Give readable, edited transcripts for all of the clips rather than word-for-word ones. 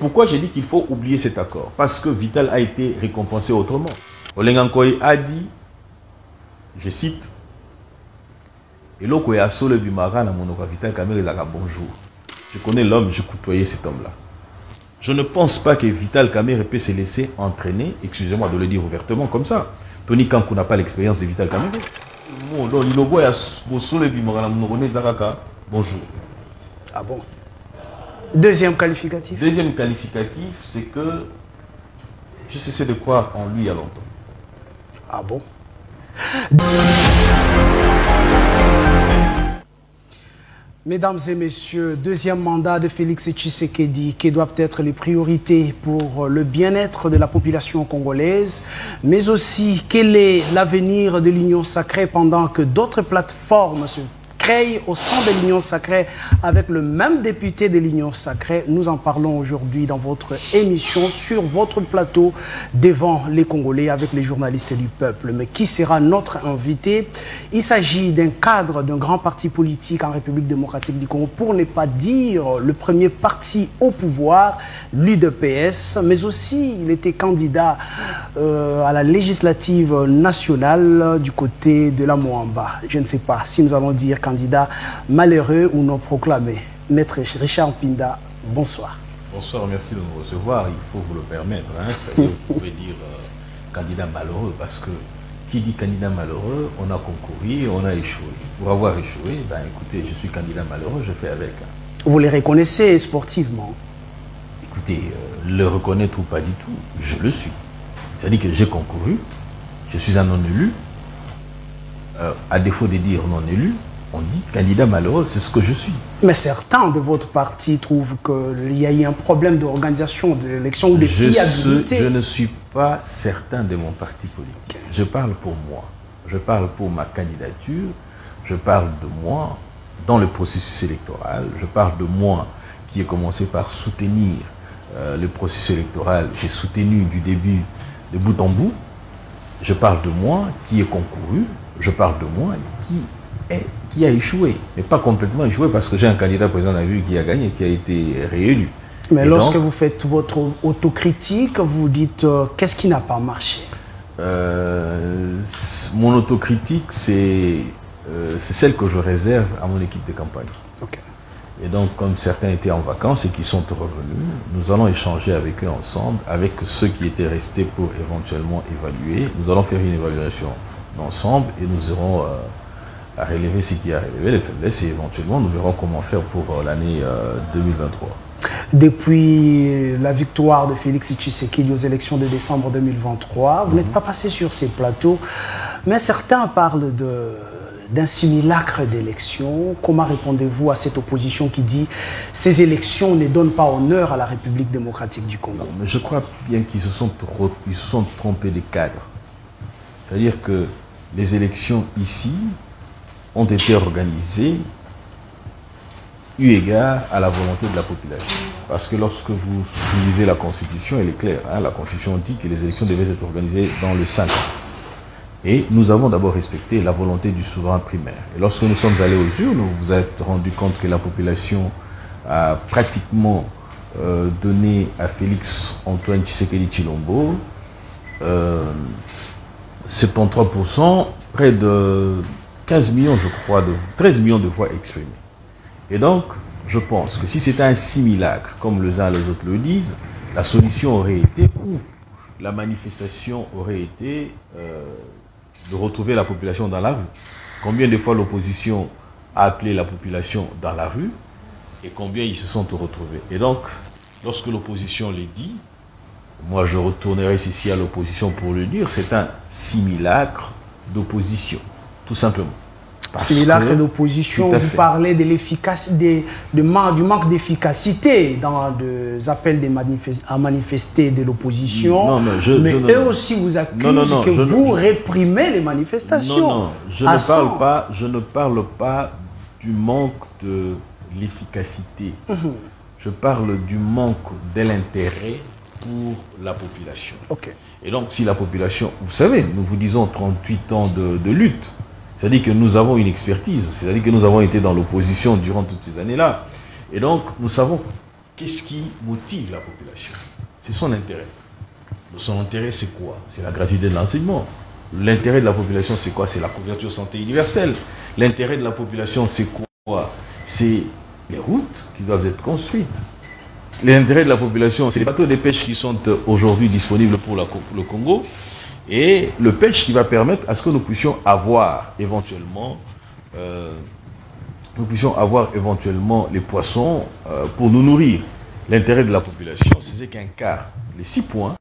pourquoi j'ai dit qu'il faut oublier cet accord? Parce que Vital a été récompensé autrement. Olengankoy a dit, je cite, Eloko ya sole bimara na monoko Vital Kamerhe ezaka bonjour. Je connais l'homme, je côtoyais cet homme-là. Je ne pense pas que Vital Kamerhe peut se laisser entraîner, excusez-moi de le dire ouvertement comme ça. Tony Kankou n'a pas l'expérience de Vital Kamerhe. Bonjour. Ah bon? Deuxième qualificatif. Deuxième qualificatif, c'est que je cessais de croire en lui il y a longtemps. Ah bon? Mesdames et messieurs, deuxième mandat de Félix Tshisekedi, qui doivent être les priorités pour le bien-être de la population congolaise, mais aussi quel est l'avenir de l'Union sacrée pendant que d'autres plateformes se créent au sein de l'Union sacrée avec le même député de l'Union sacrée. Nous en parlons aujourd'hui dans votre émission sur votre plateau devant les Congolais avec les journalistes du peuple. Mais qui sera notre invité? Il s'agit d'un cadre d'un grand parti politique en République démocratique du Congo, pour ne pas dire le premier parti au pouvoir, l'UDPS, mais aussi il était candidat à la législative nationale du côté de la Moamba. Je ne sais pas si nous allons dire candidat malheureux ou non proclamé. Maître Richard Mpinda, bonsoir. Bonsoir, merci de nous recevoir. Il faut vous le permettre. Hein. Vous pouvez dire candidat malheureux, parce que qui dit candidat malheureux, on a concouru, on a échoué. Pour avoir échoué, ben écoutez, je suis candidat malheureux, je fais avec. Vous les reconnaissez sportivement? Écoutez, le reconnaître ou pas du tout, je le suis. C'est-à-dire que j'ai concouru, je suis un non-élu. À défaut de dire non-élu, on dit candidat malheureux, c'est ce que je suis. Mais certains de votre parti trouvent qu'il y a eu un problème d'organisation de l'élection ou de fiabilité. Je ne suis pas certain de mon parti politique. Je parle pour moi. Je parle pour ma candidature. Je parle de moi dans le processus électoral. Je parle de moi qui ai commencé par soutenir le processus électoral. J'ai soutenu du début de bout en bout. Je parle de moi qui ai concouru. Je parle de moi qui a échoué, mais pas complètement échoué, parce que j'ai un candidat président de la République qui a gagné, qui a été réélu. Mais lorsque vous faites votre autocritique, vous dites qu'est-ce qui n'a pas marché? Mon autocritique, c'est celle que je réserve à mon équipe de campagne. Okay. Et donc, comme certains étaient en vacances et qui sont revenus, nous allons échanger avec eux ensemble, avec ceux qui étaient restés pour éventuellement évaluer. Nous allons faire une évaluation ensemble et nous aurons à relever ce qui a relevé, les faiblesses, et éventuellement nous verrons comment faire pour l'année 2023. Depuis la victoire de Félix Tshisekedi aux élections de décembre 2023, vous n'êtes pas passé sur ces plateaux, mais certains parlent d'un simulacre d'élection. Comment répondez-vous à cette opposition qui dit que ces élections ne donnent pas honneur à la République démocratique du Congo? Non, mais je crois bien qu'ils se sont trompés des cadres. C'est-à-dire que les élections ici ont été organisées eu égard à la volonté de la population. Parce que lorsque vous lisez la Constitution, elle est claire. Hein, la Constitution dit que les élections devaient être organisées dans le 5 ans. Et nous avons d'abord respecté la volonté du souverain primaire. Et lorsque nous sommes allés aux urnes, vous vous êtes rendu compte que la population a pratiquement donné à Félix Antoine Tshisekedi Tshilombo 73%, près de 15 millions, je crois, 13 millions de voix exprimées. Et donc, je pense que si c'était un simulacre, comme les uns et les autres le disent, la solution aurait été, ou la manifestation aurait été de retrouver la population dans la rue. Combien de fois l'opposition a appelé la population dans la rue et combien ils se sont retrouvés. Et donc, lorsque l'opposition les dit, moi je retournerai ici à l'opposition pour le dire, c'est un simulacre d'opposition, tout simplement. Simulacre d'opposition, vous parlez de l'efficacité, du manque d'efficacité dans des appels à manifester de l'opposition. Mais eux aussi vous accusent que vous réprimez les manifestations. Non, je ne parle pas du manque de l'efficacité. Je parle du manque de l'intérêt pour la population. Okay. Et donc, si la population, vous savez, nous vous disons 38 ans de lutte, c'est-à-dire que nous avons une expertise, c'est-à-dire que nous avons été dans l'opposition durant toutes ces années-là. Et donc, nous savons qu'est-ce qui motive la population? C'est son intérêt. Son intérêt, c'est quoi? C'est la gratuité de l'enseignement. L'intérêt de la population, c'est quoi? C'est la couverture santé universelle. L'intérêt de la population, c'est quoi? C'est les routes qui doivent être construites. L'intérêt de la population, c'est les bateaux de pêche qui sont aujourd'hui disponibles pour le Congo et le pêche qui va permettre à ce que nous puissions avoir éventuellement les poissons pour nous nourrir. L'intérêt de la population, c'est qu'un quart, les 6 points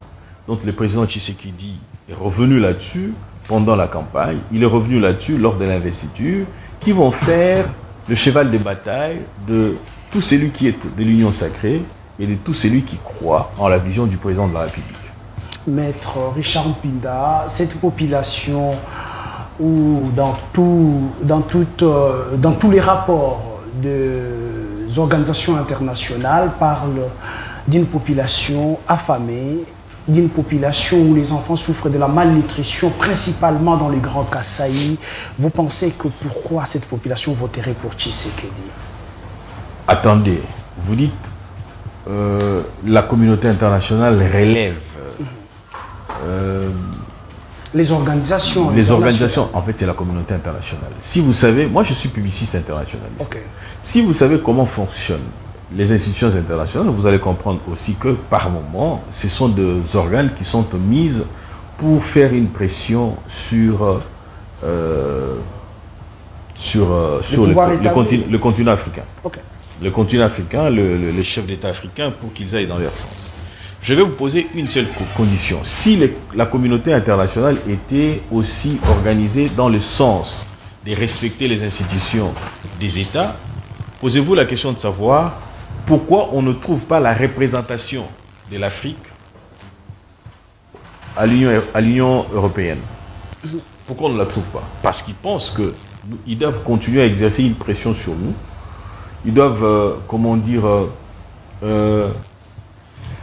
dont le président Tshisekedi est revenu là-dessus pendant la campagne, il est revenu là-dessus lors de l'investiture, qui vont faire le cheval de bataille de tout celui qui est de l'union sacrée et de tout celui qui croit en la vision du président de la République. Maître Richard Mpinda, cette population où dans tous les rapports des organisations internationales parlent d'une population affamée, d'une population où les enfants souffrent de la malnutrition, principalement dans les grands Kasaï. Vous pensez que pourquoi cette population voterait pour Tshisekedi? Attendez, vous dites la communauté internationale relève les organisations. En fait, c'est la communauté internationale. Si vous savez, moi je suis publiciste internationaliste. Okay. Si vous savez comment fonctionnent les institutions internationales, vous allez comprendre aussi que par moment, ce sont des organes qui sont mis pour faire une pression sur le continent africain. Okay. Le continent africain, les chefs d'État africains, pour qu'ils aillent dans leur sens. Je vais vous poser une seule condition. Si la communauté internationale était aussi organisée dans le sens de respecter les institutions des États, posez-vous la question de savoir pourquoi on ne trouve pas la représentation de l'Afrique à l'Union européenne. Pourquoi on ne la trouve pas? Parce qu'ils pensent qu'ils doivent continuer à exercer une pression sur nous. Ils doivent,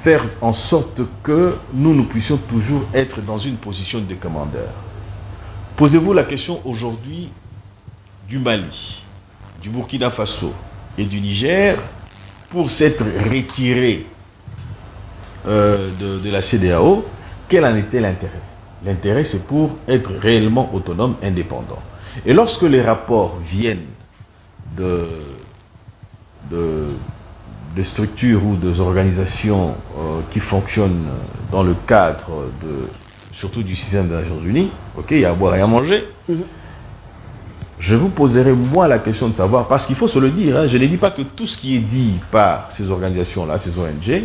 faire en sorte que nous puissions toujours être dans une position de commandeur. Posez-vous la question aujourd'hui du Mali, du Burkina Faso et du Niger pour s'être retirés de la CEDEAO. Quel en était l'intérêt? L'intérêt, c'est pour être réellement autonome, indépendant. Et lorsque les rapports viennent de structures ou des organisations qui fonctionnent dans le cadre surtout du système des Nations Unies, ok, il y a à boire et à manger. Je vous poserai moi la question de savoir, parce qu'il faut se le dire, hein, je ne dis pas que tout ce qui est dit par ces organisations-là, ces ONG,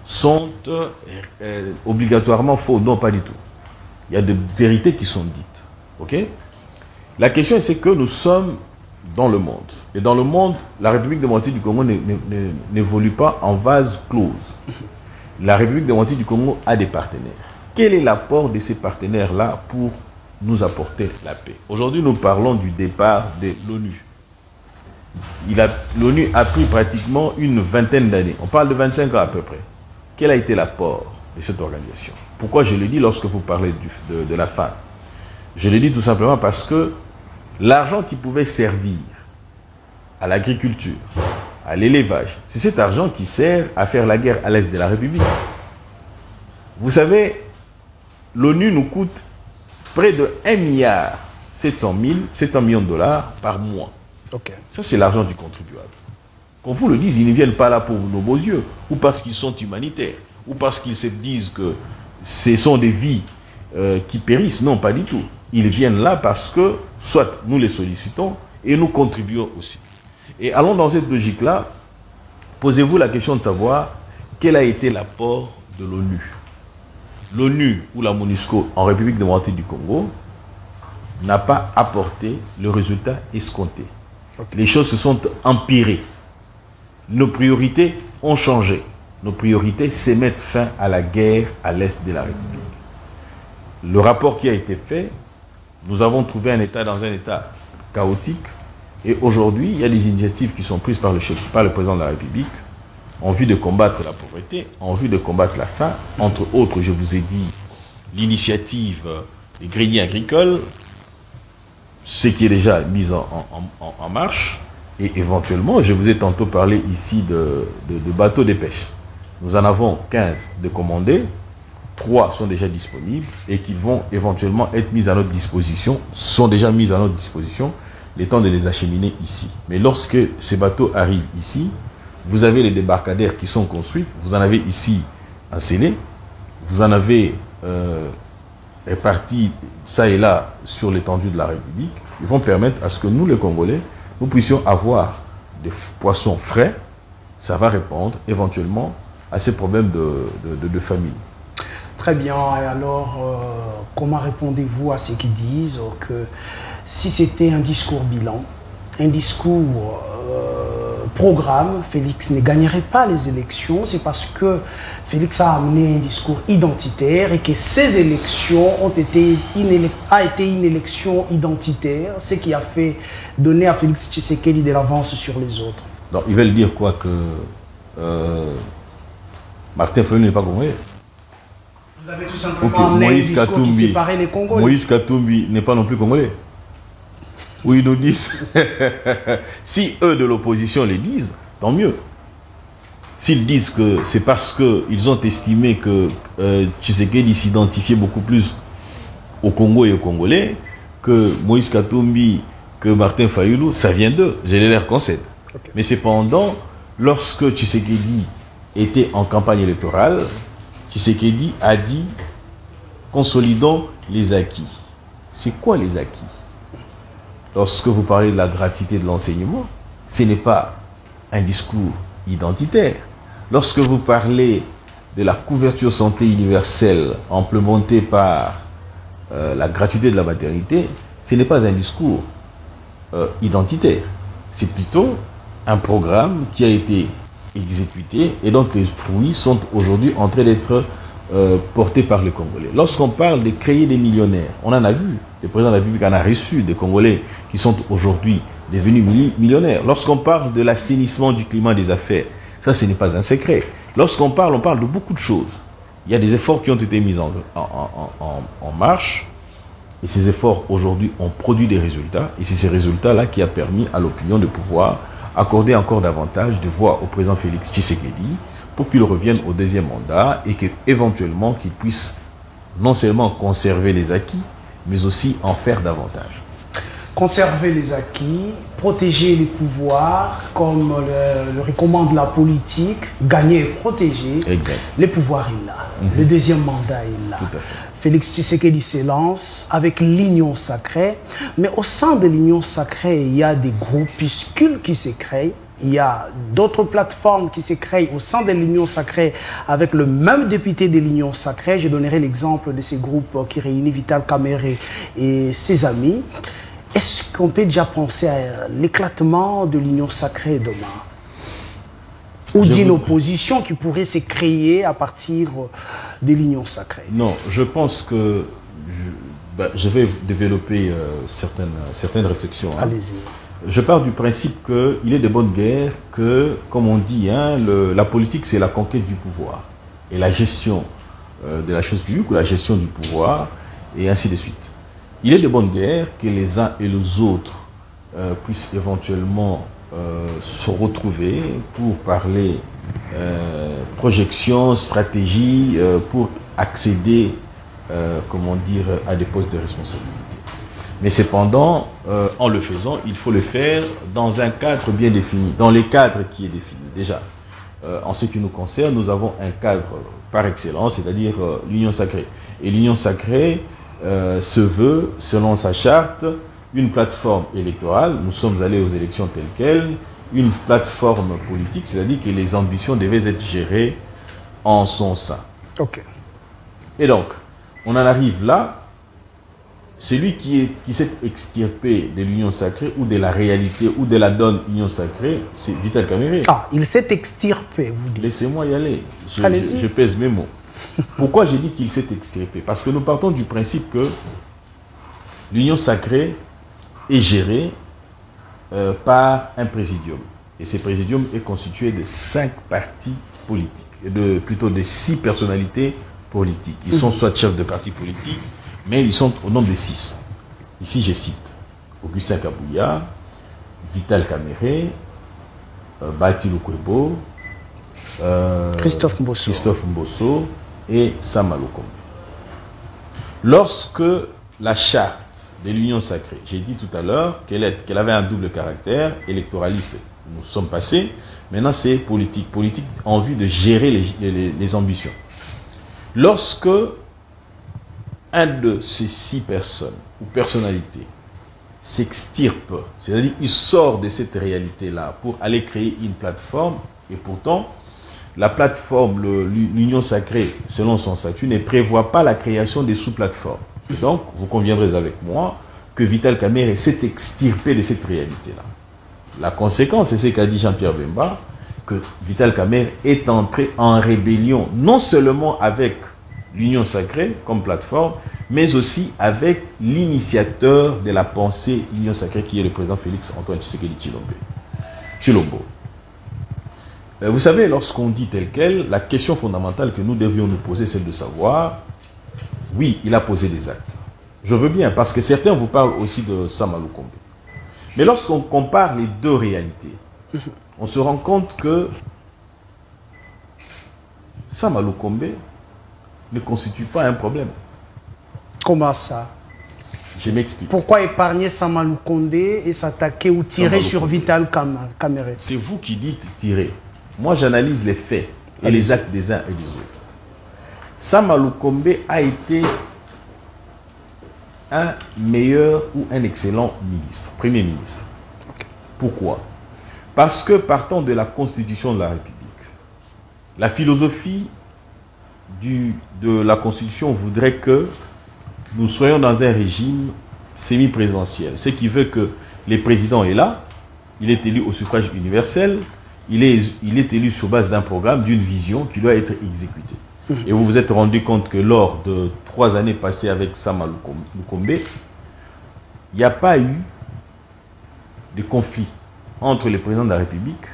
sont obligatoirement faux. Non, pas du tout. Il y a des vérités qui sont dites. Ok? La question, c'est que nous sommes dans le monde. Et dans le monde, la République démocratique du Congo n'évolue pas en vase close. La République démocratique du Congo a des partenaires. Quel est l'apport de ces partenaires-là pour nous apporter la paix? Aujourd'hui, nous parlons du départ de l'ONU. L'ONU a pris pratiquement une vingtaine d'années. On parle de 25 ans à peu près. Quel a été l'apport de cette organisation? Pourquoi je le dis lorsque vous parlez de la faim? Je le dis tout simplement parce que l'argent qui pouvait servir à l'agriculture, à l'élevage, c'est cet argent qui sert à faire la guerre à l'est de la République. Vous savez, l'ONU nous coûte près de 1,7 milliard de dollars par mois. Okay. Ça, c'est l'argent du contribuable. Qu'on vous le dise, ils ne viennent pas là pour nos beaux yeux, ou parce qu'ils sont humanitaires, ou parce qu'ils se disent que ce sont des vies qui périssent. Non, pas du tout. Ils viennent là parce que, soit nous les sollicitons, et nous contribuons aussi. Et allons dans cette logique-là, posez-vous la question de savoir quel a été l'apport de l'ONU. L'ONU ou la MONUSCO en République démocratique du Congo n'a pas apporté le résultat escompté. Okay. Les choses se sont empirées. Nos priorités ont changé. Nos priorités, c'est mettre fin à la guerre à l'est de la République. Le rapport qui a été fait, nous avons trouvé un État dans un État chaotique. Et aujourd'hui, il y a des initiatives qui sont prises par le président de la République en vue de combattre la pauvreté, en vue de combattre la faim. Entre autres, je vous ai dit, l'initiative des greniers agricoles, ce qui est déjà mis en marche. Et éventuellement, je vous ai tantôt parlé ici de bateaux de pêche. Nous en avons 15 de commandés, 3 sont déjà disponibles et qui vont éventuellement être mis à notre disposition, sont déjà mis à notre disposition, le temps de les acheminer ici. Mais lorsque ces bateaux arrivent ici, vous avez les débarcadères qui sont construits, vous en avez ici un scellé, vous en avez répartis ça et là sur l'étendue de la République. Ils vont permettre à ce que nous, les Congolais, nous puissions avoir des poissons frais. Ça va répondre éventuellement à ces problèmes de famine. Très bien. Et alors, comment répondez-vous à ceux qui disent que si c'était un discours bilan, un discours programme, Félix ne gagnerait pas les élections? C'est parce que Félix a amené un discours identitaire et que ces élections ont été une élection identitaire, ce qui a fait donner à Félix Tshisekedi de l'avance sur les autres. Donc, ils veulent dire quoi? Que Martin Fayulu n'est pas congolais? Vous avez tout simplement amené un discours qui séparait les Congolais. Moïse Katumbi n'est pas non plus congolais. Ou ils nous disent, si eux de l'opposition les disent, tant mieux. S'ils disent que c'est parce qu'ils ont estimé que Tshisekedi s'identifiait beaucoup plus au Congo et aux Congolais, que Moïse Katumbi, que Martin Fayulu, ça vient d'eux. J'ai l'air concède. Okay. Mais cependant, lorsque Tshisekedi était en campagne électorale, Tshisekedi a dit, consolidons les acquis. C'est quoi les acquis? Lorsque vous parlez de la gratuité de l'enseignement, ce n'est pas un discours identitaire. Lorsque vous parlez de la couverture santé universelle implémentée par la gratuité de la maternité, ce n'est pas un discours identitaire. C'est plutôt un programme qui a été exécuté et donc les fruits sont aujourd'hui en train d'être portés par les Congolais. Lorsqu'on parle de créer des millionnaires, on en a vu. Le président de la République en a reçu des Congolais qui sont aujourd'hui devenus millionnaires. Lorsqu'on parle de l'assainissement du climat des affaires, ça ce n'est pas un secret. Lorsqu'on parle, on parle de beaucoup de choses. Il y a des efforts qui ont été mis en marche et ces efforts aujourd'hui ont produit des résultats et c'est ces résultats-là qui a permis à l'opinion de pouvoir accorder encore davantage de voix au président Félix Tshisekedi pour qu'il revienne au deuxième mandat et qu'éventuellement qu'il puisse non seulement conserver les acquis, mais aussi en faire davantage. Conserver les acquis, protéger les pouvoirs, comme le recommande la politique, gagner et protéger. Exact. Les pouvoirs, il l'a. Le deuxième mandat, il l'a. Tout à fait. Félix Tshisekedi s'élance avec l'Union sacrée, mais au sein de l'Union sacrée, il y a des groupuscules qui se créent. Il y a d'autres plateformes qui se créent au sein de l'Union sacrée avec le même député de l'Union sacrée. Je donnerai l'exemple de ces groupes qui réunissent Vital Kamerhe et ses amis. Est-ce qu'on peut déjà penser à l'éclatement de l'Union sacrée demain? Ou d'une opposition qui pourrait se créer à partir de l'Union sacrée? Non, je pense que je vais développer certaines réflexions. Allez-y. Je pars du principe qu'il est de bonne guerre que, comme on dit, la politique c'est la conquête du pouvoir et la gestion de la chose publique ou la gestion du pouvoir et ainsi de suite. Il est de bonne guerre que les uns et les autres puissent éventuellement se retrouver pour parler projection, stratégie, pour accéder, comment dire, à des postes de responsabilité. Mais cependant, en le faisant, il faut le faire dans un cadre bien défini, dans les cadres qui est défini. Déjà, en ce qui nous concerne, nous avons un cadre par excellence, c'est-à-dire l'Union sacrée. Et l'Union sacrée se veut, selon sa charte, une plateforme électorale. Nous sommes allés aux élections telles quelles, une plateforme politique, c'est-à-dire que les ambitions devaient être gérées en son sein. Ok. Et donc, on en arrive là. Celui qui s'est extirpé de l'Union sacrée ou de la réalité ou de la donne Union sacrée, c'est Vital Kamerhe. Ah, il s'est extirpé, vous dites. Laissez-moi y aller. Je pèse mes mots. Pourquoi j'ai dit qu'il s'est extirpé? Parce que nous partons du principe que l'Union sacrée est gérée par un présidium. Et ce présidium est constitué de 5 partis politiques, plutôt de 6 personnalités politiques. Ils sont soit chefs de partis politiques, mais ils sont au nombre de 6. Ici, je cite Augustin Kabouya, Vital Kamerhe, Bati Lukwebo, Christophe Mbosso et Sama Lukombe. Lorsque la charte de l'Union sacrée, j'ai dit tout à l'heure qu'elle avait un double caractère, électoraliste, nous sommes passés, maintenant c'est politique en vue de gérer les ambitions. Lorsque un de ces 6 personnes ou personnalités s'extirpe, c'est-à-dire il sort de cette réalité-là pour aller créer une plateforme, et pourtant la plateforme, l'Union sacrée, selon son statut, ne prévoit pas la création des sous-plateformes. Et donc, vous conviendrez avec moi que Vital Kamerhe s'est extirpé de cette réalité-là. La conséquence, c'est ce qu'a dit Jean-Pierre Bemba, que Vital Kamerhe est entré en rébellion, non seulement avec l'Union sacrée comme plateforme, mais aussi avec l'initiateur de la pensée Union sacrée, qui est le président Félix Antoine Tshisekedi Tshilombo. Vous savez, lorsqu'on dit tel quel, la question fondamentale que nous devions nous poser, c'est de savoir, oui, il a posé des actes. Je veux bien, parce que certains vous parlent aussi de Sama Lukombe. Mais lorsqu'on compare les deux réalités, on se rend compte que Sama Lukombe ne constitue pas un problème. Comment ça? Je m'explique. Pourquoi épargner Sama Lukombe et s'attaquer ou tirer sur Vital Kamerhe? C'est vous qui dites tirer. Moi, j'analyse les faits et les actes des uns et des autres. Sama Lukombe a été un meilleur ou un excellent ministre, premier ministre. Pourquoi? Parce que partant de la Constitution de la République, la philosophie de la Constitution voudrait que nous soyons dans un régime semi-présidentiel. Ce qui veut que le président est là, il est élu au suffrage universel, il est élu sur base d'un programme, d'une vision qui doit être exécutée. Et vous vous êtes rendu compte que lors de 3 années passées avec Sama Lukombe, il n'y a pas eu de conflit entre le président de la République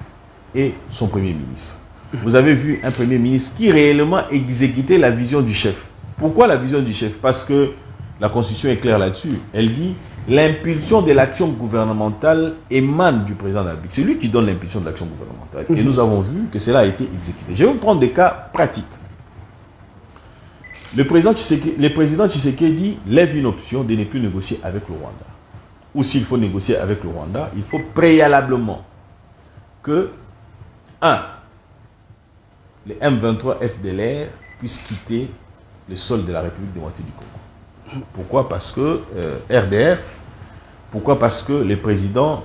et son premier ministre. Vous avez vu un premier ministre qui réellement exécutait la vision du chef. Pourquoi la vision du chef? Parce que la Constitution est claire là-dessus. Elle dit l'impulsion de l'action gouvernementale émane du président de la République. C'est lui qui donne l'impulsion de l'action gouvernementale. Et nous avons vu que cela a été exécuté. Je vais vous prendre des cas pratiques. Le président Tshisekedi lève une option de ne plus négocier avec le Rwanda. Ou s'il faut négocier avec le Rwanda, il faut préalablement que, 1. les M23 FDLR puissent quitter le sol de la République démocratique du Congo. Pourquoi? Parce que RDF, pourquoi? Parce que le président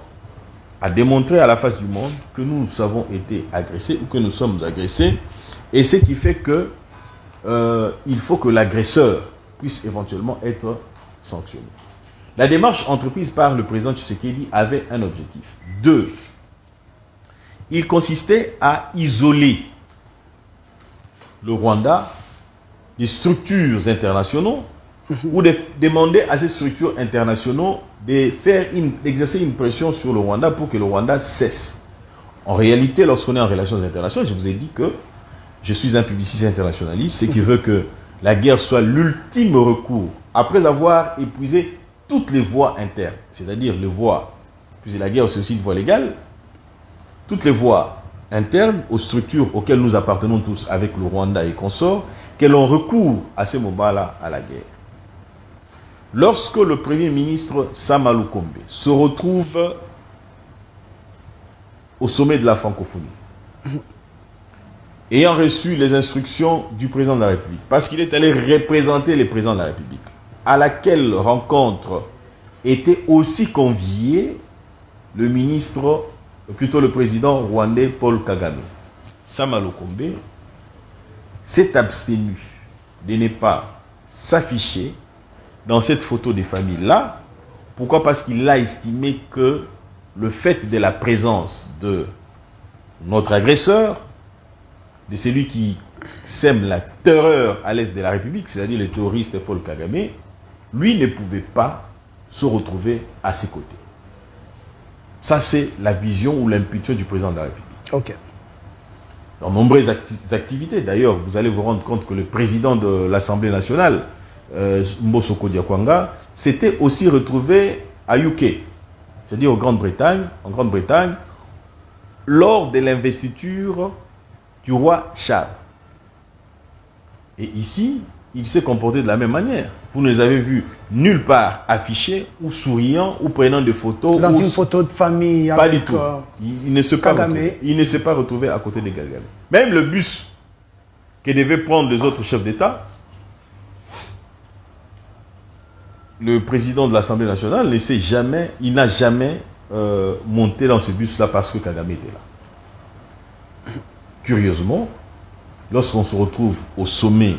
a démontré à la face du monde que nous avons été agressés ou que nous sommes agressés, et ce qui fait que il faut que l'agresseur puisse éventuellement être sanctionné. La démarche entreprise par le président Tshisekedi avait un objectif. 2. Il consistait à isoler le Rwanda des structures internationales ou de demander à ces structures internationales d'exercer une pression sur le Rwanda pour que le Rwanda cesse. En réalité, lorsqu'on est en relations internationales, je vous ai dit que je suis un publiciste internationaliste, ce qui veut que la guerre soit l'ultime recours, après avoir épuisé toutes les voies internes, c'est-à-dire les voies, puisque la guerre c'est aussi une voie légale, toutes les voies internes aux structures auxquelles nous appartenons tous avec le Rwanda et consorts, que l'on recourt à ces moments-là à la guerre. Lorsque le Premier ministre Sama Lukombe se retrouve au sommet de la francophonie, ayant reçu les instructions du président de la République, parce qu'il est allé représenter le président de la République, à laquelle rencontre était aussi convié le ministre, plutôt le président rwandais Paul Kagame. Sama Lukombe s'est abstenu de ne pas s'afficher dans cette photo des familles-là. Pourquoi? Parce qu'il a estimé que le fait de la présence de notre agresseur, de celui qui sème la terreur à l'est de la République, c'est-à-dire le terroriste Paul Kagame, lui ne pouvait pas se retrouver à ses côtés. Ça, c'est la vision ou l'impulsion du président de la République. Ok. Dans nombreuses activités, d'ailleurs, vous allez vous rendre compte que le président de l'Assemblée nationale, Mbosso Kodiakwanga, s'était aussi retrouvé à UK. c'est-à-dire en Grande-Bretagne, lors de l'investiture du roi Charles. Et ici, il s'est comporté de la même manière. Vous ne les avez vus nulle part affichés ou souriant ou prenant des photos. Dans une photo de famille. Pas du tout. Il ne s'est pas retrouvé à côté de Kagame. Même le bus que devaient prendre les autres chefs d'État, le président de l'Assemblée nationale n'a jamais monté dans ce bus-là parce que Kagame était là. Curieusement, lorsqu'on se retrouve au sommet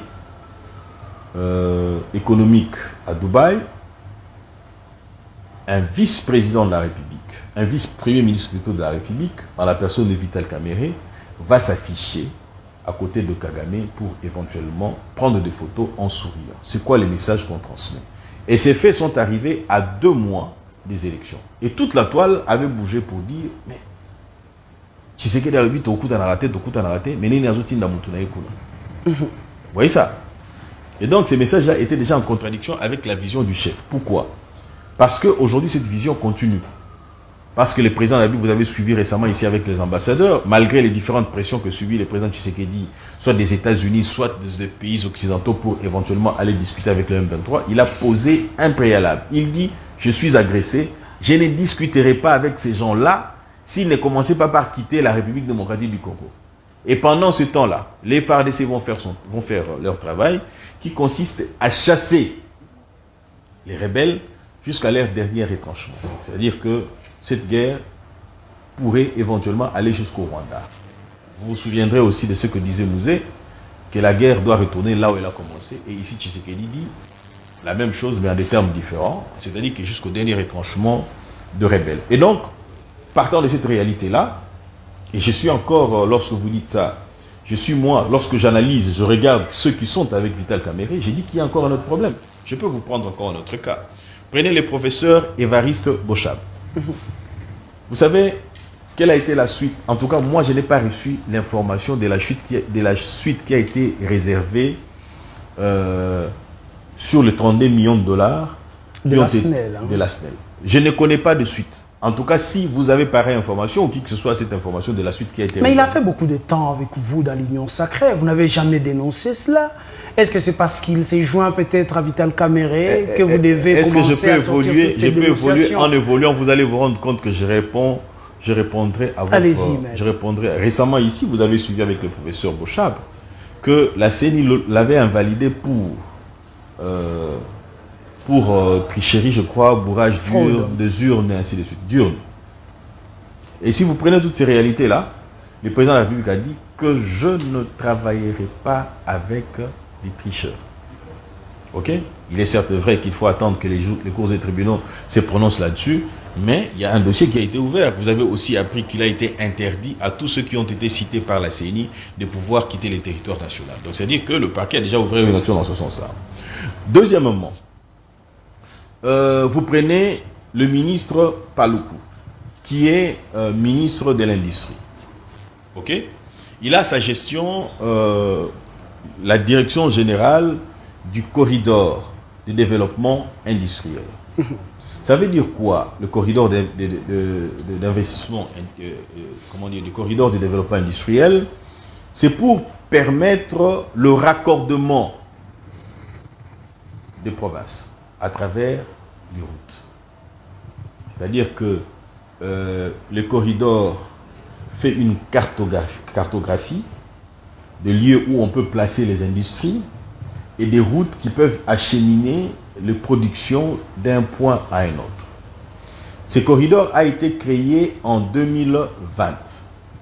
économique à Dubaï, un vice-président de la République, un vice-premier ministre plutôt de la République, en la personne de Vital Kamerhe, va s'afficher à côté de Kagame pour éventuellement prendre des photos en souriant. C'est quoi les messages qu'on transmet? Et ces faits sont arrivés à 2 mois des élections. Et toute la toile avait bougé pour dire, mais Tshisekedi a le but au coup d'en raté, mais il n'y a pas de Vous voyez ça? Et donc ces messages-là étaient déjà en contradiction avec la vision du chef. Pourquoi? Parce qu'aujourd'hui cette vision continue. Parce que les présidents de la République, vous avez suivi récemment ici avec les ambassadeurs, malgré les différentes pressions que subit le président Tshisekedi, soit des États-Unis, soit des pays occidentaux pour éventuellement aller discuter avec le M23, il a posé un préalable. Il dit, je suis agressé, je ne discuterai pas avec ces gens-là s'ils ne commençaient pas par quitter la République démocratique du Congo. Et pendant ce temps-là, les FARDC vont faire leur travail qui consiste à chasser les rebelles jusqu'à leur dernier retranchement. C'est-à-dire que cette guerre pourrait éventuellement aller jusqu'au Rwanda. Vous vous souviendrez aussi de ce que disait Mouzé, que la guerre doit retourner là où elle a commencé. Et ici, Tshisekedi dit la même chose, mais en des termes différents. C'est-à-dire que jusqu'au dernier retranchement de rebelles. Et donc, partant de cette réalité-là, et je suis encore, lorsque vous dites ça, je suis moi, lorsque j'analyse, je regarde ceux qui sont avec Vital Kamerhe, j'ai dit qu'il y a encore un autre problème. Je peux vous prendre encore un autre cas. Prenez le professeur Évariste Bochab. Vous savez, quelle a été la suite? En tout cas, moi, je n'ai pas reçu l'information de la suite qui a été réservée sur les 32 millions de dollars de la SNEL. De la SNEL. Je ne connais pas de suite. En tout cas, si vous avez pareille information, ou qui que ce soit cette information de la suite qui a été réservée. Mais il a fait beaucoup de temps avec vous dans l'Union sacrée. Vous n'avez jamais dénoncé cela. Est-ce que c'est parce qu'il s'est joint peut-être à Vital Kamerhe que vous devez commencer à sortir toutes ces dénonciations? Est-ce que je peux évoluer? En évoluant, vous allez vous rendre compte que je répondrai à votre... Allez-y, maître. Je répondrai. Récemment ici, vous avez suivi avec le professeur Bochab que la CENI l'avait invalidé pour tricherie, je crois, bourrage des urnes et ainsi de suite. D'urnes. Et si vous prenez toutes ces réalités-là, le président de la République a dit que je ne travaillerai pas avec des tricheurs. Ok? Il est certes vrai qu'il faut attendre que les cours et tribunaux se prononcent là-dessus, mais il y a un dossier qui a été ouvert. Vous avez aussi appris qu'il a été interdit à tous ceux qui ont été cités par la CENI de pouvoir quitter les territoires nationaux. Donc c'est-à-dire que le parquet a déjà ouvert une action dans ce sens-là. Deuxièmement, vous prenez le ministre Paluku, qui est ministre de l'Industrie. Ok? Il a sa gestion, la direction générale du corridor de développement industriel. Ça veut dire quoi, le corridor d'investissement, comment dire, le corridor de développement industriel? C'est pour permettre le raccordement des provinces à travers les routes. C'est-à-dire que le corridor fait une cartographie des lieux où on peut placer les industries et des routes qui peuvent acheminer les productions d'un point à un autre. Ce corridor a été créé en 2020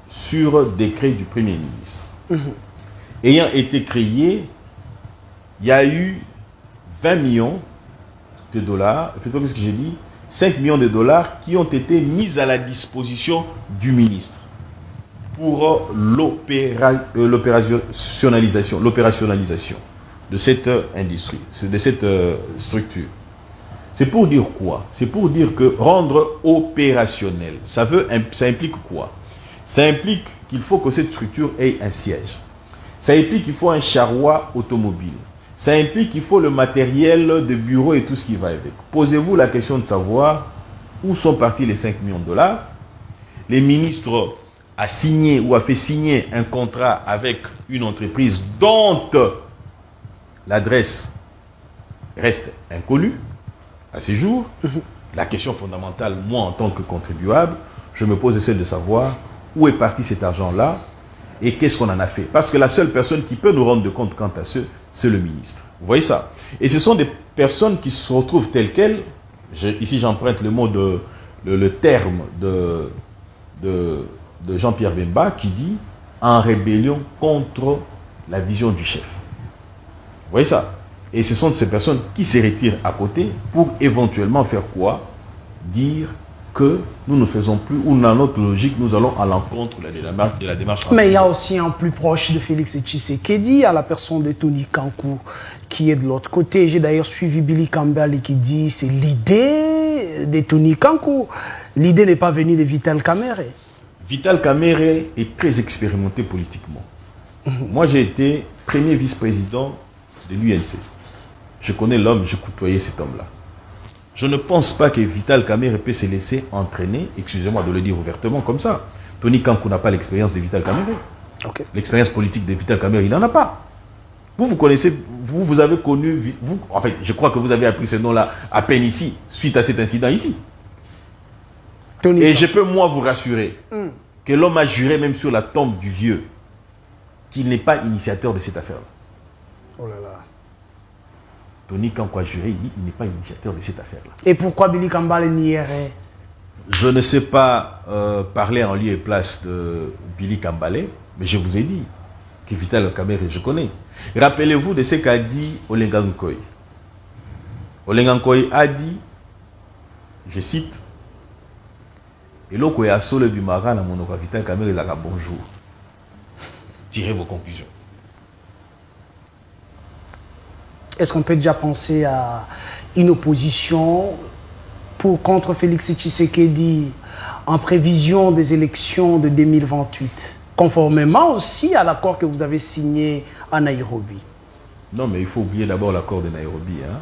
sur décret du Premier ministre. Ayant été créé, il y a eu 20 millions de dollars, plutôt que ce que j'ai dit, 5 millions de dollars qui ont été mis à la disposition du ministre pour l'opérationnalisation de cette industrie, de cette structure. C'est pour dire quoi? C'est pour dire que rendre opérationnel, ça implique quoi? Ça implique qu'il faut que cette structure ait un siège. Ça implique qu'il faut un charroi automobile. Ça implique qu'il faut le matériel de bureau et tout ce qui va avec. Posez-vous la question de savoir où sont partis les 5 millions de dollars. Les ministres a signé ou a fait signer un contrat avec une entreprise dont l'adresse reste inconnue à ce jour. La question fondamentale, moi en tant que contribuable, je me pose celle de savoir où est parti cet argent-là et qu'est-ce qu'on en a fait. Parce que la seule personne qui peut nous rendre compte quant à ce, c'est le ministre. Vous voyez ça? Et ce sont des personnes qui se retrouvent telles quelles, ici j'emprunte le mot le terme de Jean-Pierre Bemba qui dit en rébellion contre la vision du chef. Vous voyez ça? Et ce sont ces personnes qui se retirent à côté pour éventuellement faire quoi? Dire que nous ne faisons plus, ou dans notre logique, nous allons à l'encontre de la démarche. Mais il y a aussi un plus proche de Félix Tshisekedi, à la personne de Tony Kankou, qui est de l'autre côté. J'ai d'ailleurs suivi Billy Campbell qui dit c'est l'idée de Tony Kankou. L'idée n'est pas venue de Vital Kamerhe. Vital Kamerhe est très expérimenté politiquement. Moi, j'ai été premier vice-président de l'UNC. Je connais l'homme, j'ai côtoyé cet homme-là. Je ne pense pas que Vital Kamerhe peut se laisser entraîner, excusez-moi de le dire ouvertement comme ça. Tony Kankou n'a pas l'expérience de Vital Kamerhe. Okay. L'expérience politique de Vital Kamerhe, il n'en a pas. Vous connaissez, vous avez connu, en fait, je crois que vous avez appris ce nom-là à peine ici, suite à cet incident ici. Tony Et Kankou. Je peux, moi, vous rassurer que l'homme a juré même sur la tombe du vieux qu'il n'est pas initiateur de cette affaire-là. Oh là là. Tony Kankou a juré, il dit qu'il n'est pas initiateur de cette affaire-là. Et pourquoi Billy Campbell nierait? Je ne sais pas parler en lieu et place de Billy Campbell, mais je vous ai dit que Vital Kamerhe, je connais. Rappelez-vous de ce qu'a dit Olenga Nkoy. Olenga Nkoy a dit, je cite, « Eloko ya solo du marin na monoko Vital Kamerhe zaka bonjour. » Tirez vos conclusions. Est-ce qu'on peut déjà penser à une opposition contre Félix Tshisekedi en prévision des élections de 2028, conformément aussi à l'accord que vous avez signé à Nairobi? Non, mais il faut oublier d'abord l'accord de Nairobi. Hein?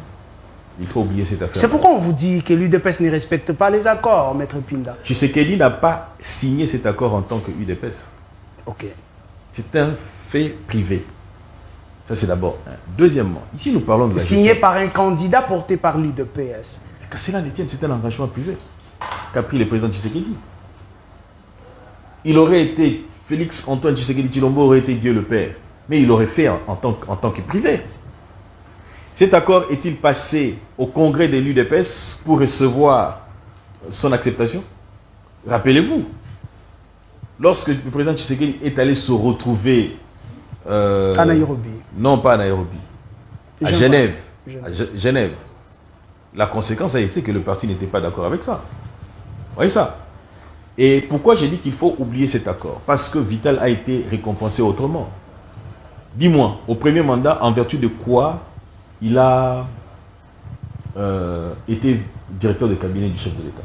Il faut oublier cette affaire. C'est pourquoi on vous dit que l'UDPS ne respecte pas les accords, Maître Pinda. Tshisekedi n'a pas signé cet accord en tant que UDPS. Ok. C'est un fait privé. Ça, c'est d'abord. Deuxièmement, ici, nous parlons de la gestion. Signé par un candidat porté par l'UDPS. Qu'à cela ne tienne, c'est un engagement privé qu'a pris le président Tshisekedi. Il aurait été, Félix Antoine Tshisekedi Tshilombo aurait été Dieu le Père, mais il aurait fait en tant que privé. Cet accord est-il passé au congrès de l'UDPS pour recevoir son acceptation? Rappelez-vous, lorsque le président Tshisekedi est allé se retrouver à Nairobi. Non, pas à Nairobi. À Genève. Genève. La conséquence a été que le parti n'était pas d'accord avec ça. Vous voyez ça? Et pourquoi j'ai dit qu'il faut oublier cet accord? Parce que Vital a été récompensé autrement. Dis-moi, au premier mandat, en vertu de quoi il a été directeur de cabinet du chef de l'État?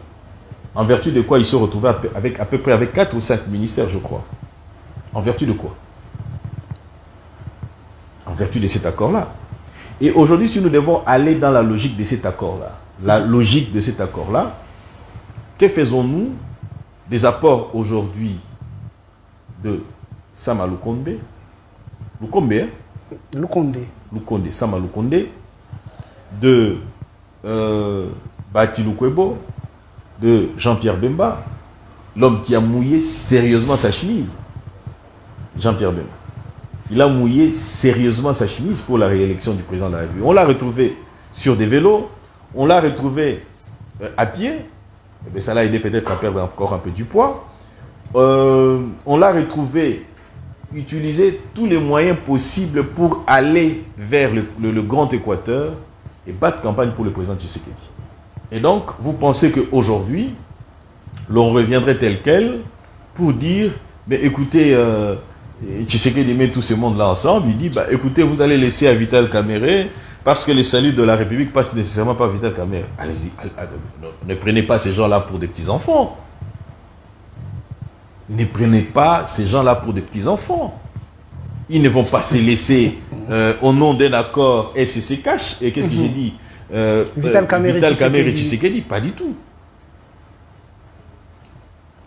En vertu de quoi il se retrouvait à peu près avec 4 ou 5 ministères, je crois. En vertu de quoi? En vertu de cet accord-là. Et aujourd'hui, si nous devons aller dans la logique de cet accord-là, que faisons-nous des apports aujourd'hui de Sama Lukonde, Sama Lukonde, de Bati Lukwebo, de Jean-Pierre Bemba, l'homme qui a mouillé sérieusement sa chemise. Jean-Pierre Bemba. Il a mouillé sérieusement sa chemise pour la réélection du président de la République. On l'a retrouvé sur des vélos, on l'a retrouvé à pied, et bien ça l'a aidé peut-être à perdre encore un peu du poids. On l'a retrouvé utiliser tous les moyens possibles pour aller vers le Grand Équateur et battre campagne pour le président Tshisekedi. Et donc, vous pensez qu'aujourd'hui, l'on reviendrait tel quel pour dire, mais écoutez, Tshisekedi met tous ces mondes-là ensemble, il dit, bah, écoutez, vous allez laisser à Vital Kamerhe, parce que les saluts de la République passent nécessairement par Vital Kamerhe. Allez-y, ne prenez pas ces gens-là pour des petits-enfants. Ne prenez pas ces gens-là pour des petits-enfants. Ils ne vont pas se laisser au nom d'un accord FCC cash. Et qu'est-ce que j'ai dit Vital Kamerhe Tshisekedi, pas du tout.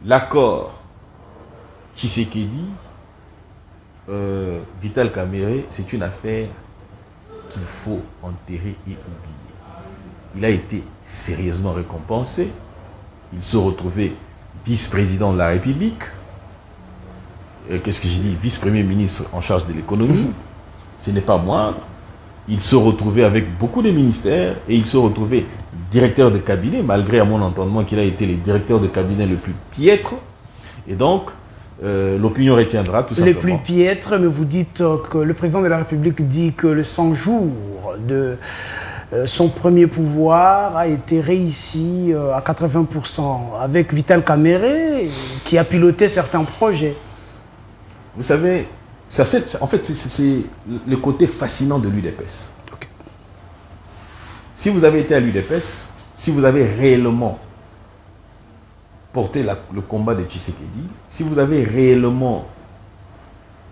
l'accord Tshisekedi, Vital Kamerhe, c'est une affaire qu'il faut enterrer et oublier. Il a été sérieusement récompensé. Il se retrouvait vice-président de la République. Qu'est-ce que j'ai dit? Vice-premier ministre en charge de l'économie. Ce n'est pas moindre. Il se retrouvait avec beaucoup de ministères et il se retrouvait directeur de cabinet, malgré à mon entendement qu'il a été le directeur de cabinet le plus piètre. Et donc, l'opinion retiendra tout simplement. Le plus piètre, mais vous dites que le président de la République dit que le 100 jours de son premier pouvoir a été réussi à 80% avec Vital Kamerhe qui a piloté certains projets. Vous savez, en fait, c'est le côté fascinant de l'UDPS. Okay. Si vous avez été à l'UDPS, si vous avez réellement porté le combat de Tshisekedi, si vous avez réellement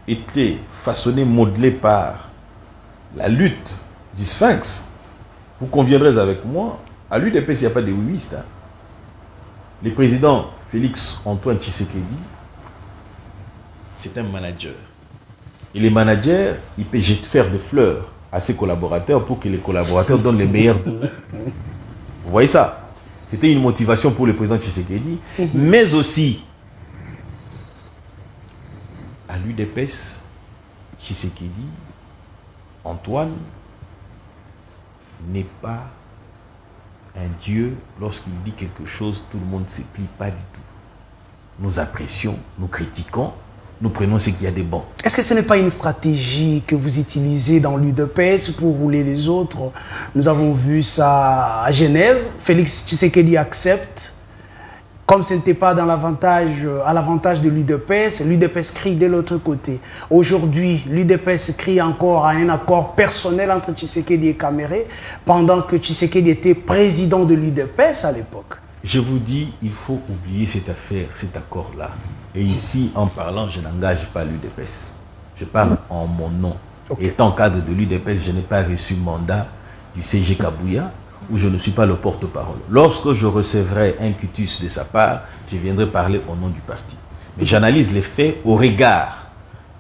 été façonné, modelé par la lutte du Sphinx, vous conviendrez avec moi, à l'UDPS, il n'y a pas de ouïistes. Hein. Le président Félix Antoine Tshisekedi, c'est un manager. Et les managers, ils peuvent faire des fleurs à ses collaborateurs pour que les collaborateurs donnent les meilleurs d'eux. Vous voyez ça? C'était une motivation pour le président Tshisekedi, mais aussi à l'UDPS, Tshisekedi, Antoine, n'est pas un dieu. Lorsqu'il dit quelque chose, tout le monde ne se plie pas du tout. Nous apprécions, nous critiquons, nous prenons ce qu'il y a de bon. Est-ce que ce n'est pas une stratégie que vous utilisez dans l'UDPS pour rouler les autres? Nous avons vu ça à Genève. Félix Tshisekedi accepte. Comme ce n'était pas à l'avantage de l'UDPS, l'UDPS crie de l'autre côté. Aujourd'hui, l'UDPS crie encore à un accord personnel entre Tshisekedi et Kamerhe, pendant que Tshisekedi était président de l'UDPS à l'époque. Je vous dis, il faut oublier cette affaire, cet accord-là. Et ici, en parlant, je n'engage pas l'UDPS. Je parle en mon nom. Okay. Étant cadre de l'UDPS, je n'ai pas reçu mandat du CG Kabouya, où je ne suis pas le porte-parole. Lorsque je recevrai un quitus de sa part, je viendrai parler au nom du parti. Mais j'analyse les faits au regard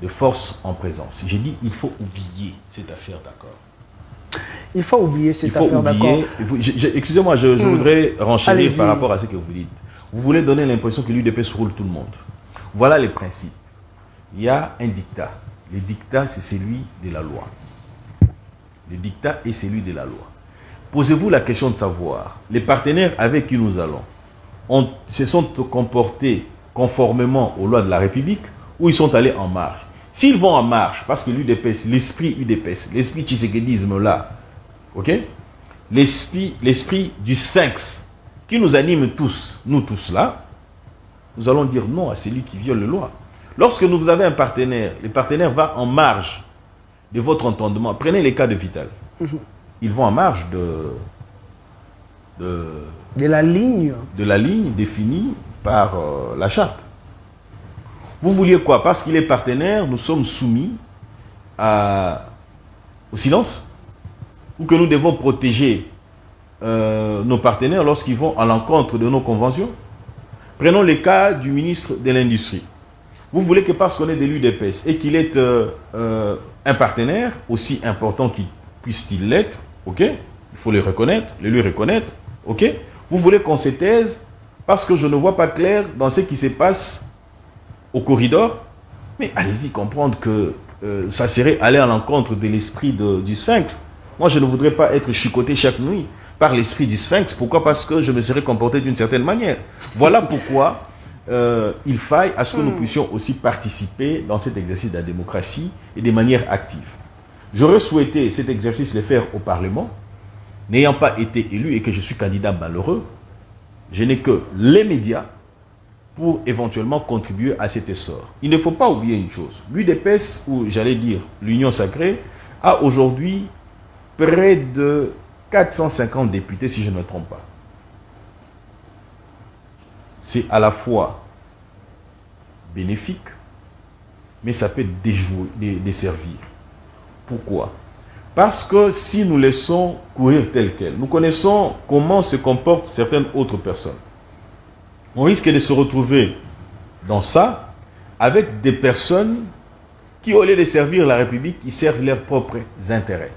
de forces en présence. J'ai dit, il faut oublier cette affaire d'accord. Il faut oublier cette affaire d'accord. Excusez-moi, je voudrais renchérir par rapport à ce que vous dites. Vous voulez donner l'impression que l'UDPS roule tout le monde. Voilà les principes. Il y a un dictat. Le dictat, c'est celui de la loi. Le dictat est celui de la loi. Posez-vous la question de savoir, les partenaires avec qui nous allons se sont comportés conformément aux lois de la République ou ils sont allés en marche? S'ils vont en marche, parce que l'UDPS, l'esprit UDPS, l'esprit tshisekidisme là, ok, l'esprit du Sphinx qui nous anime tous, nous tous là, nous allons dire non à celui qui viole la loi. Lorsque vous avez un partenaire, le partenaire va en marge de votre entendement. Prenez les cas de Vital. Ils vont en marge de la ligne définie par la charte. Vous vouliez quoi? Parce qu'il est partenaire, nous sommes soumis au silence? Ou que nous devons protéger nos partenaires lorsqu'ils vont à l'encontre de nos conventions? Prenons le cas du ministre de l'Industrie. Vous voulez que parce qu'on est de l'UDPS et qu'il est un partenaire, aussi important qu'il puisse-t-il l'être, ok, il faut le reconnaître, le lui reconnaître, ok. Vous voulez qu'on se taise parce que je ne vois pas clair dans ce qui se passe au corridor? Mais allez-y comprendre que ça serait aller à l'encontre de l'esprit du Sphinx. Moi, je ne voudrais pas être chicoté chaque nuit par l'esprit du Sphinx. Pourquoi? Parce que je me serais comporté d'une certaine manière. Voilà pourquoi il faille à ce que nous puissions aussi participer dans cet exercice de la démocratie et de manière active. J'aurais souhaité cet exercice le faire au Parlement. N'ayant pas été élu et que je suis candidat malheureux, je n'ai que les médias pour éventuellement contribuer à cet essor. Il ne faut pas oublier une chose. L'UDPS, ou j'allais dire l'Union Sacrée, a aujourd'hui près de 450 députés, si je ne me trompe pas. C'est à la fois bénéfique, mais ça peut desservir. Pourquoi? Parce que si nous laissons courir tel quel, nous connaissons comment se comportent certaines autres personnes. On risque de se retrouver dans ça avec des personnes qui, au lieu de servir la République, ils servent leurs propres intérêts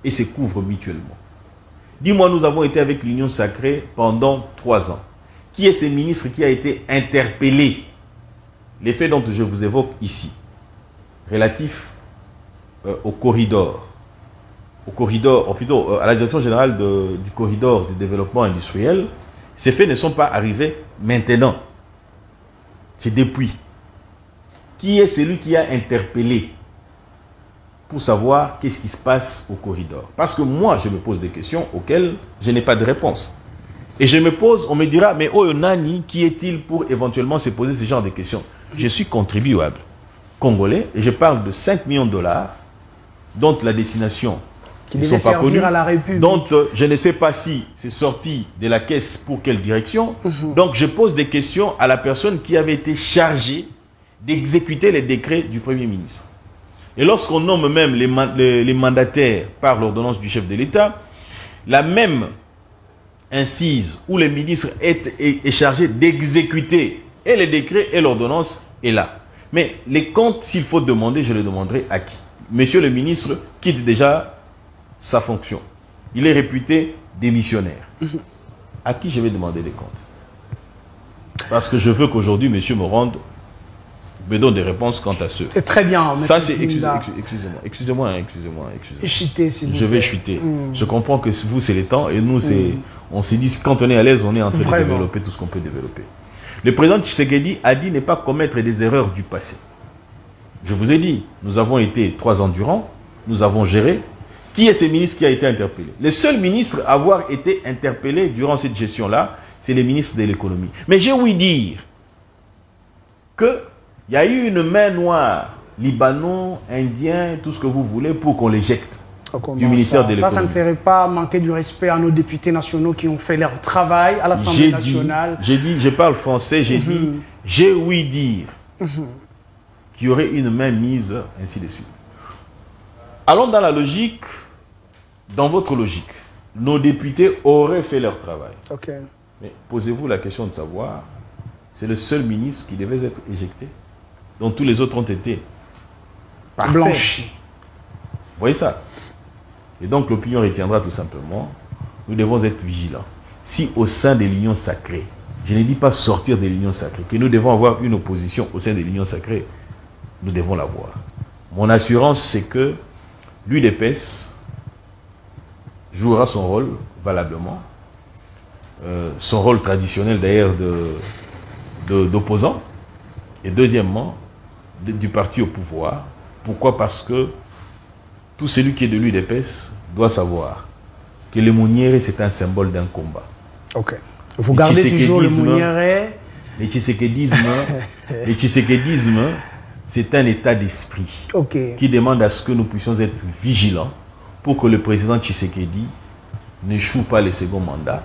et se couvrent mutuellement. Dis-moi, nous avons été avec l'Union Sacrée pendant 3 ans. Qui est ce ministre qui a été interpellé? Les faits dont je vous évoque ici, relatifs au corridor, plutôt à la direction générale du corridor du développement industriel, ces faits ne sont pas arrivés maintenant. C'est depuis. Qui est celui qui a interpellé pour savoir qu'est-ce qui se passe au corridor? Parce que moi, je me pose des questions auxquelles je n'ai pas de réponse. Et je me pose, on me dira, mais oh Nani, qui est-il pour éventuellement se poser ce genre de questions? Je suis contribuable congolais et je parle de 5 millions de dollars dont la destination qui devait servir à la République. Donc, je ne sais pas si c'est sorti de la caisse pour quelle direction. Donc, je pose des questions à la personne qui avait été chargée d'exécuter les décrets du Premier ministre. Et lorsqu'on nomme même les mandataires par l'ordonnance du chef de l'État, la même incise où le ministre est chargé d'exécuter et les décrets et l'ordonnance est là. Mais les comptes, s'il faut demander, je les demanderai à qui? Monsieur le ministre quitte déjà sa fonction. Il est réputé démissionnaire. À qui je vais demander des comptes? Parce que je veux qu'aujourd'hui, monsieur me donne des réponses quant à ce. C'est très bien. Ça, c'est... Excusez-moi. Chuter, s'il vous plaît. Je vais chuter. Je comprends que vous, c'est les temps, et nous, c'est... On s'est dit, quand on est à l'aise, on est en train de développer tout ce qu'on peut développer. Le président Tshisekedi a dit ne pas commettre des erreurs du passé. Je vous ai dit, nous avons été 3 ans durant, nous avons géré. Qui est ce ministre qui a été interpellé? Le seul ministre à avoir été interpellé durant cette gestion-là, c'est le ministre de l'économie. Mais j'ai ouï dire qu'il y a eu une main noire, Libanon, Indien, tout ce que vous voulez, pour qu'on l'éjecte du ministère de l'économie. Ça ne ferait pas manquer du respect à nos députés nationaux qui ont fait leur travail à l'Assemblée nationale. Je parle français, j'ai ouï dire qu'il y aurait une main mise, ainsi de suite. Allons dans la logique, dans votre logique. Nos députés auraient fait leur travail. Okay. Mais posez-vous la question de savoir, c'est le seul ministre qui devait être éjecté, dont tous les autres ont été blanchis. Vous voyez ça? Et donc l'opinion retiendra tout simplement, nous devons être vigilants. Si au sein de l'Union sacrée, je ne dis pas sortir de l'Union sacrée, que nous devons avoir une opposition au sein de l'Union sacrée, nous devons l'avoir. Mon assurance, c'est que l'UDPS jouera son rôle valablement, son rôle traditionnel d'ailleurs d'opposant, et deuxièmement, du parti au pouvoir. Pourquoi? Parce que tout celui qui est de l'UDPS doit savoir que le Mouniéré, c'est un symbole d'un combat. Ok. Vous gardez toujours le Mouniéré. Le tshisekédisme, c'est un état d'esprit qui demande à ce que nous puissions être vigilants pour que le président Tshisekedi n'échoue pas le second mandat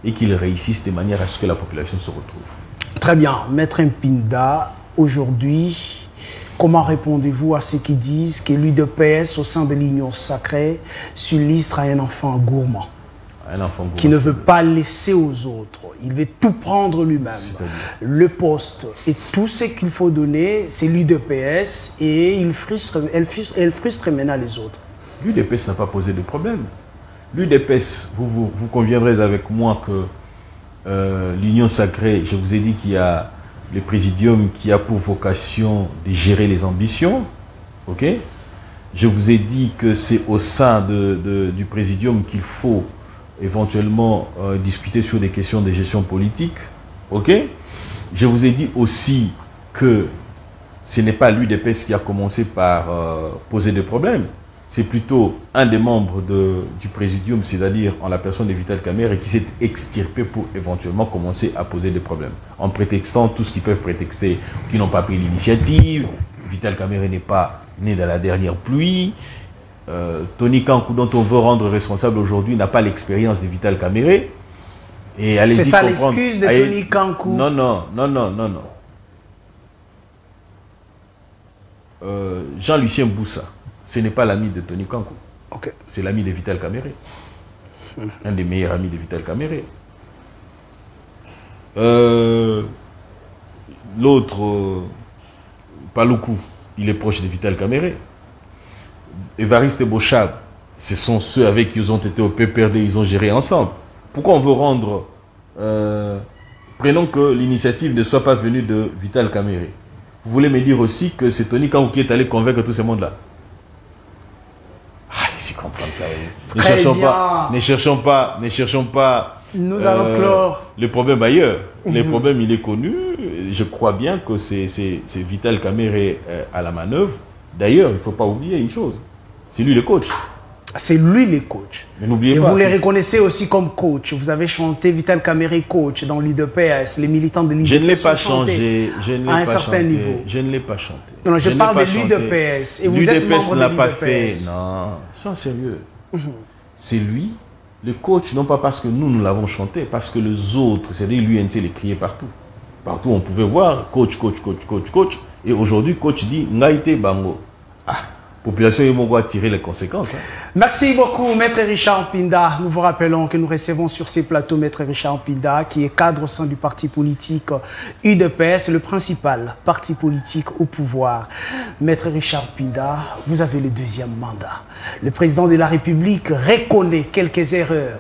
et qu'il réussisse de manière à ce que la population se retrouve. Très bien. Maître Mpinda, aujourd'hui, comment répondez-vous à ceux qui disent que l'UDPS au sein de l'Union sacrée s'illustre à un enfant gourmand? Un enfant gourmand qui ne veut pas laisser aux autres. Il veut tout prendre lui-même. Le poste et tout ce qu'il faut donner, c'est l'UDPS et elle frustre maintenant les autres. L'UDPS n'a pas posé de problème. L'UDPS, vous conviendrez avec moi que l'Union sacrée, je vous ai dit qu'il y a le présidium qui a pour vocation de gérer les ambitions. Ok? Je vous ai dit que c'est au sein du présidium qu'il faut éventuellement discuter sur des questions de gestion politique. Ok? Je vous ai dit aussi que ce n'est pas l'UDPS qui a commencé par poser des problèmes. C'est plutôt un des membres du présidium, c'est-à-dire en la personne de Vital Kamerhe, qui s'est extirpé pour éventuellement commencer à poser des problèmes. En prétextant tout ce qu'ils peuvent prétexter, qui n'ont pas pris l'initiative. Vital Kamerhe n'est pas né dans la dernière pluie. Tony Kankou, dont on veut rendre responsable aujourd'hui, n'a pas l'expérience de Vital Kamerhe. Et allez-y c'est ça l'excuse de Tony Kankou? Non. Jean-Lucien Boussa, ce n'est pas l'ami de Tony Kankou. Okay. C'est l'ami de Vital Kamerhe. Un des meilleurs amis de Vital Kamerhe. l'autre, Paloukou, il est proche de Vital Kamere. Évariste et Bochab, ce sont ceux avec qui ils ont été au PPRD, ils ont géré ensemble. Pourquoi on veut rendre... prenons que l'initiative ne soit pas venue de Vital Kamere. Vous voulez me dire aussi que c'est Tony Kankou qui est allé convaincre tout ce monde-là? Allez-y comprendre ça. Ne cherchons pas. Nous allons clore. Le problème ailleurs. Le problème, il est connu. Je crois bien que c'est Vital Kamere à la manœuvre. D'ailleurs, il ne faut pas oublier une chose. C'est lui le coach. C'est lui le coach. Mais n'oubliez pas. Vous les reconnaissez aussi comme coach. Vous avez chanté Vital Kamere coach dans l'UDPS. Les militants de l'UDPS. Je ne l'ai pas changé. À un certain niveau. Je ne l'ai pas chanté. Non, je parle de l'UDPS. Et vous êtes membre de n'a pas fait. l'UDPS. Non, sois sérieux. C'est lui, le coach, non pas parce que nous l'avons chanté, parce que les autres, c'est-à-dire l'UNT, les criait partout. Partout, on pouvait voir coach, coach, coach, coach, coach. Et aujourd'hui, coach dit Ngaïté Bango. Population, ils vont tirer les conséquences. Merci beaucoup, Maître Richard Mpinda. Nous vous rappelons que nous recevons sur ces plateaux Maître Richard Mpinda, qui est cadre au sein du parti politique UDPS, le principal parti politique au pouvoir. Maître Richard Mpinda, vous avez le deuxième mandat. Le président de la République reconnaît quelques erreurs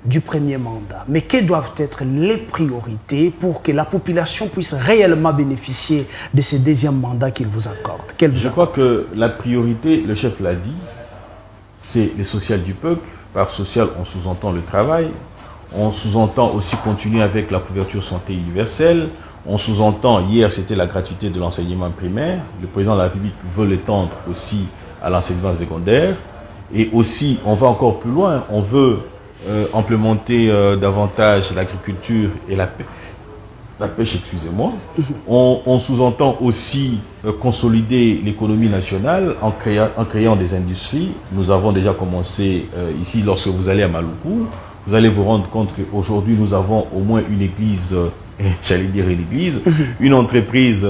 du premier mandat. Mais quelles doivent être les priorités pour que la population puisse réellement bénéficier de ce deuxième mandat qu'il vous accorde? Je crois que la priorité, le chef l'a dit, c'est le social du peuple. Par social, on sous-entend le travail. On sous-entend aussi continuer avec la couverture santé universelle. On sous-entend, hier c'était la gratuité de l'enseignement primaire. Le président de la République veut l'étendre aussi à l'enseignement secondaire. Et aussi, on va encore plus loin, on veut implémenter davantage l'agriculture et la pêche, excusez-moi. On sous-entend aussi consolider l'économie nationale en créant des industries. Nous avons déjà commencé ici, lorsque vous allez à Maluku, vous allez vous rendre compte qu'aujourd'hui nous avons au moins une église, j'allais dire une église, une entreprise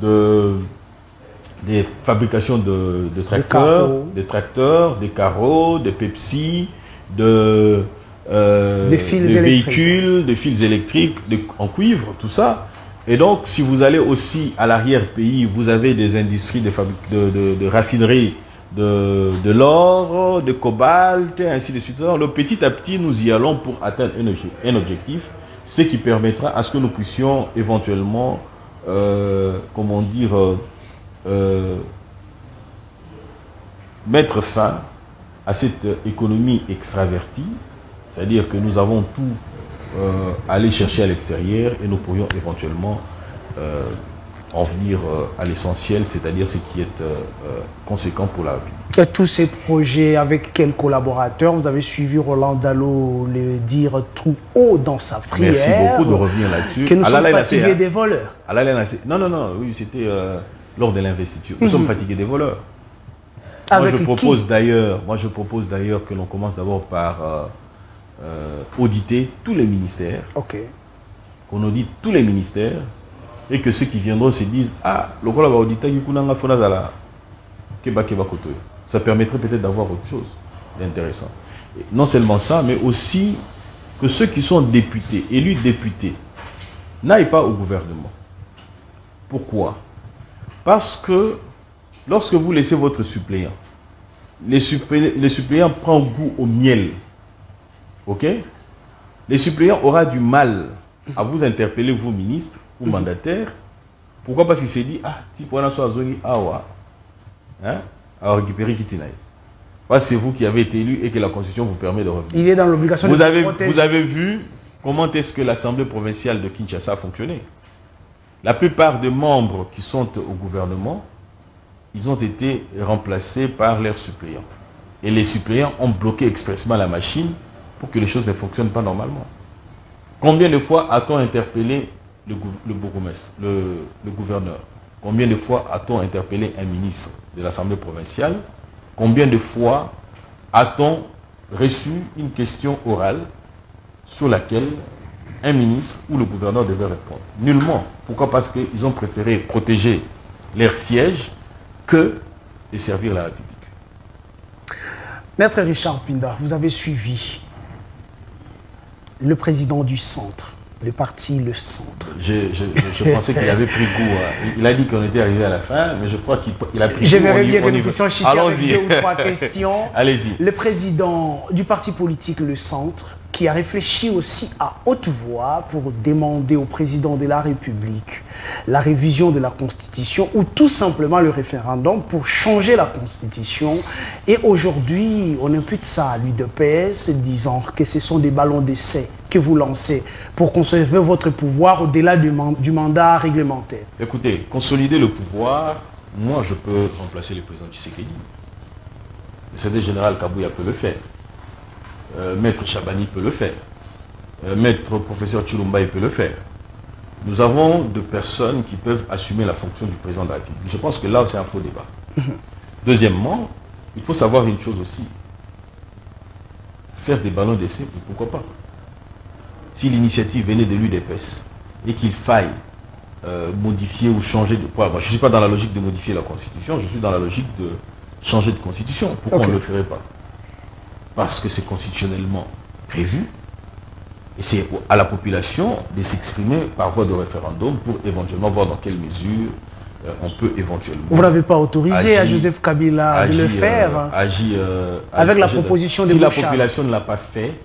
des fabrications de tracteurs, des carreaux, des Pepsi, des véhicules, des fils électriques en cuivre, tout ça. Et donc, si vous allez aussi à l'arrière-pays, vous avez des industries de raffinerie de l'or, de cobalt, et ainsi de suite. Alors, petit à petit, nous y allons pour atteindre un objectif, ce qui permettra à ce que nous puissions éventuellement, comment dire, mettre fin à cette économie extravertie, c'est-à-dire que nous avons tout aller chercher à l'extérieur et nous pourrions éventuellement en venir à l'essentiel, c'est-à-dire ce qui est conséquent pour la vie. Tous ces projets, avec quels collaborateurs? Vous avez suivi Roland Dallot le dire tout haut dans sa prière. Merci beaucoup de revenir là-dessus. Que nous sommes fatigués des voleurs. Non, oui, c'était lors de l'investiture. Nous sommes fatigués des voleurs. Moi, je propose d'ailleurs que l'on commence d'abord par auditer tous les ministères. Ok. Qu'on audite tous les ministères et que ceux qui viendront se disent le rôle va auditer ça permettrait peut-être d'avoir autre chose d'intéressant. Non seulement ça, mais aussi que ceux qui sont députés, élus députés, n'aillent pas au gouvernement. Pourquoi? Parce que lorsque vous laissez votre suppléant, les suppléants prennent goût au miel. Ok? Les suppléants auront du mal à vous interpeller, vous ministres ou mandataires. Pourquoi? Parce qu'il s'est dit, si pour la soirée, à récupérer Kitinaï. Parce que c'est vous qui avez été élu et que la Constitution vous permet de revenir. Il est dans l'obligation de protéger. Vous avez vu comment est-ce que l'Assemblée provinciale de Kinshasa a fonctionné. La plupart des membres qui sont au gouvernement, ils ont été remplacés par leurs suppléants. Et les suppléants ont bloqué expressément la machine pour que les choses ne fonctionnent pas normalement. Combien de fois a-t-on interpellé le bourgmestre, le gouverneur? Combien de fois a-t-on interpellé un ministre de l'Assemblée provinciale? Combien de fois a-t-on reçu une question orale sur laquelle un ministre ou le gouverneur devait répondre? Nullement. Pourquoi? Parce qu'ils ont préféré protéger leur siège que de servir la République. Maître Richard Mpinda, vous avez suivi le président du centre, le parti Le Centre. Je pensais qu'il avait pris goût. Il a dit qu'on était arrivé à la fin, mais je crois qu'il a pris goût. J'aimerais bien que nous puissions chiffrer avec Allons-y. 2 ou 3 questions. Allez-y. Le président du parti politique Le Centre, qui a réfléchi aussi à haute voix pour demander au président de la République la révision de la Constitution ou tout simplement le référendum pour changer la Constitution. Et aujourd'hui, on impute ça à l'UDPS, disant que ce sont des ballons d'essai que vous lancez pour conserver votre pouvoir au-delà du mandat réglementaire. Écoutez, consolider le pouvoir, moi je peux remplacer le président Tshisekedi. Le secrétaire général Kabouya peut le faire. Maître Chabani peut le faire. Maître professeur Chilumba peut le faire. Nous avons de personnes qui peuvent assumer la fonction du président de la République. Je pense que là, c'est un faux débat. Deuxièmement, il faut savoir une chose aussi. Faire des ballons d'essai, pourquoi pas? Si l'initiative venait de l'UDPS et qu'il faille modifier ou changer de... Moi, je ne suis pas dans la logique de modifier la Constitution, je suis dans la logique de changer de Constitution. Pourquoi on ne le ferait pas? Parce que c'est constitutionnellement prévu et c'est à la population de s'exprimer par voie de référendum pour éventuellement voir dans quelle mesure on peut éventuellement... Vous n'avez pas autorisé à Joseph Kabila de le faire avec la proposition de Bouchard. Si la population ne l'a pas fait,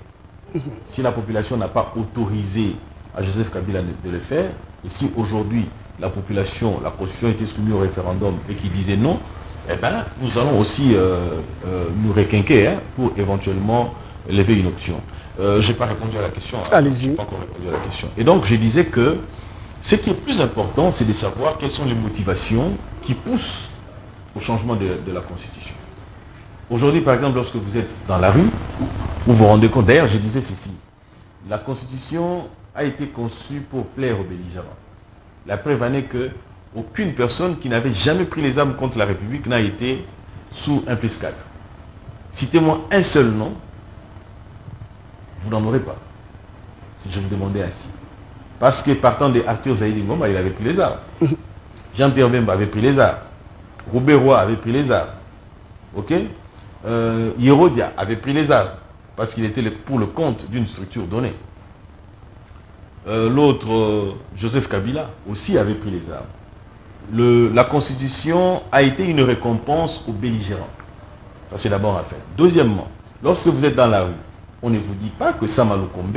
si la population n'a pas autorisé à Joseph Kabila de le faire, et si aujourd'hui la population, la Constitution était soumise au référendum et qui disait non, eh ben, nous allons aussi nous requinquer pour éventuellement lever une option. Je n'ai pas répondu à la question. Allez-y. Je n'ai pas encore répondu à la question. Et donc, je disais que ce qui est plus important, c'est de savoir quelles sont les motivations qui poussent au changement de la Constitution. Aujourd'hui, par exemple, lorsque vous êtes dans la rue, vous vous rendez compte, d'ailleurs, je disais ceci, la Constitution a été conçue pour plaire aux belligérants. La preuve en est que aucune personne qui n'avait jamais pris les armes contre la République n'a été sous 1+4. Citez-moi un seul nom, vous n'en aurez pas. Si je vous demandais ainsi. Parce que partant de Arthur Zaïdi Ngoma, il avait pris les armes. Jean-Pierre Bemba avait pris les armes. Robert Roy avait pris les armes. Ok? Yerodia avait pris les armes. Parce qu'il était pour le compte d'une structure donnée. L'autre, Joseph Kabila, aussi avait pris les armes. La Constitution a été une récompense aux belligérants. Ça, c'est d'abord un fait. Deuxièmement, lorsque vous êtes dans la rue, on ne vous dit pas que Sama Lukombe,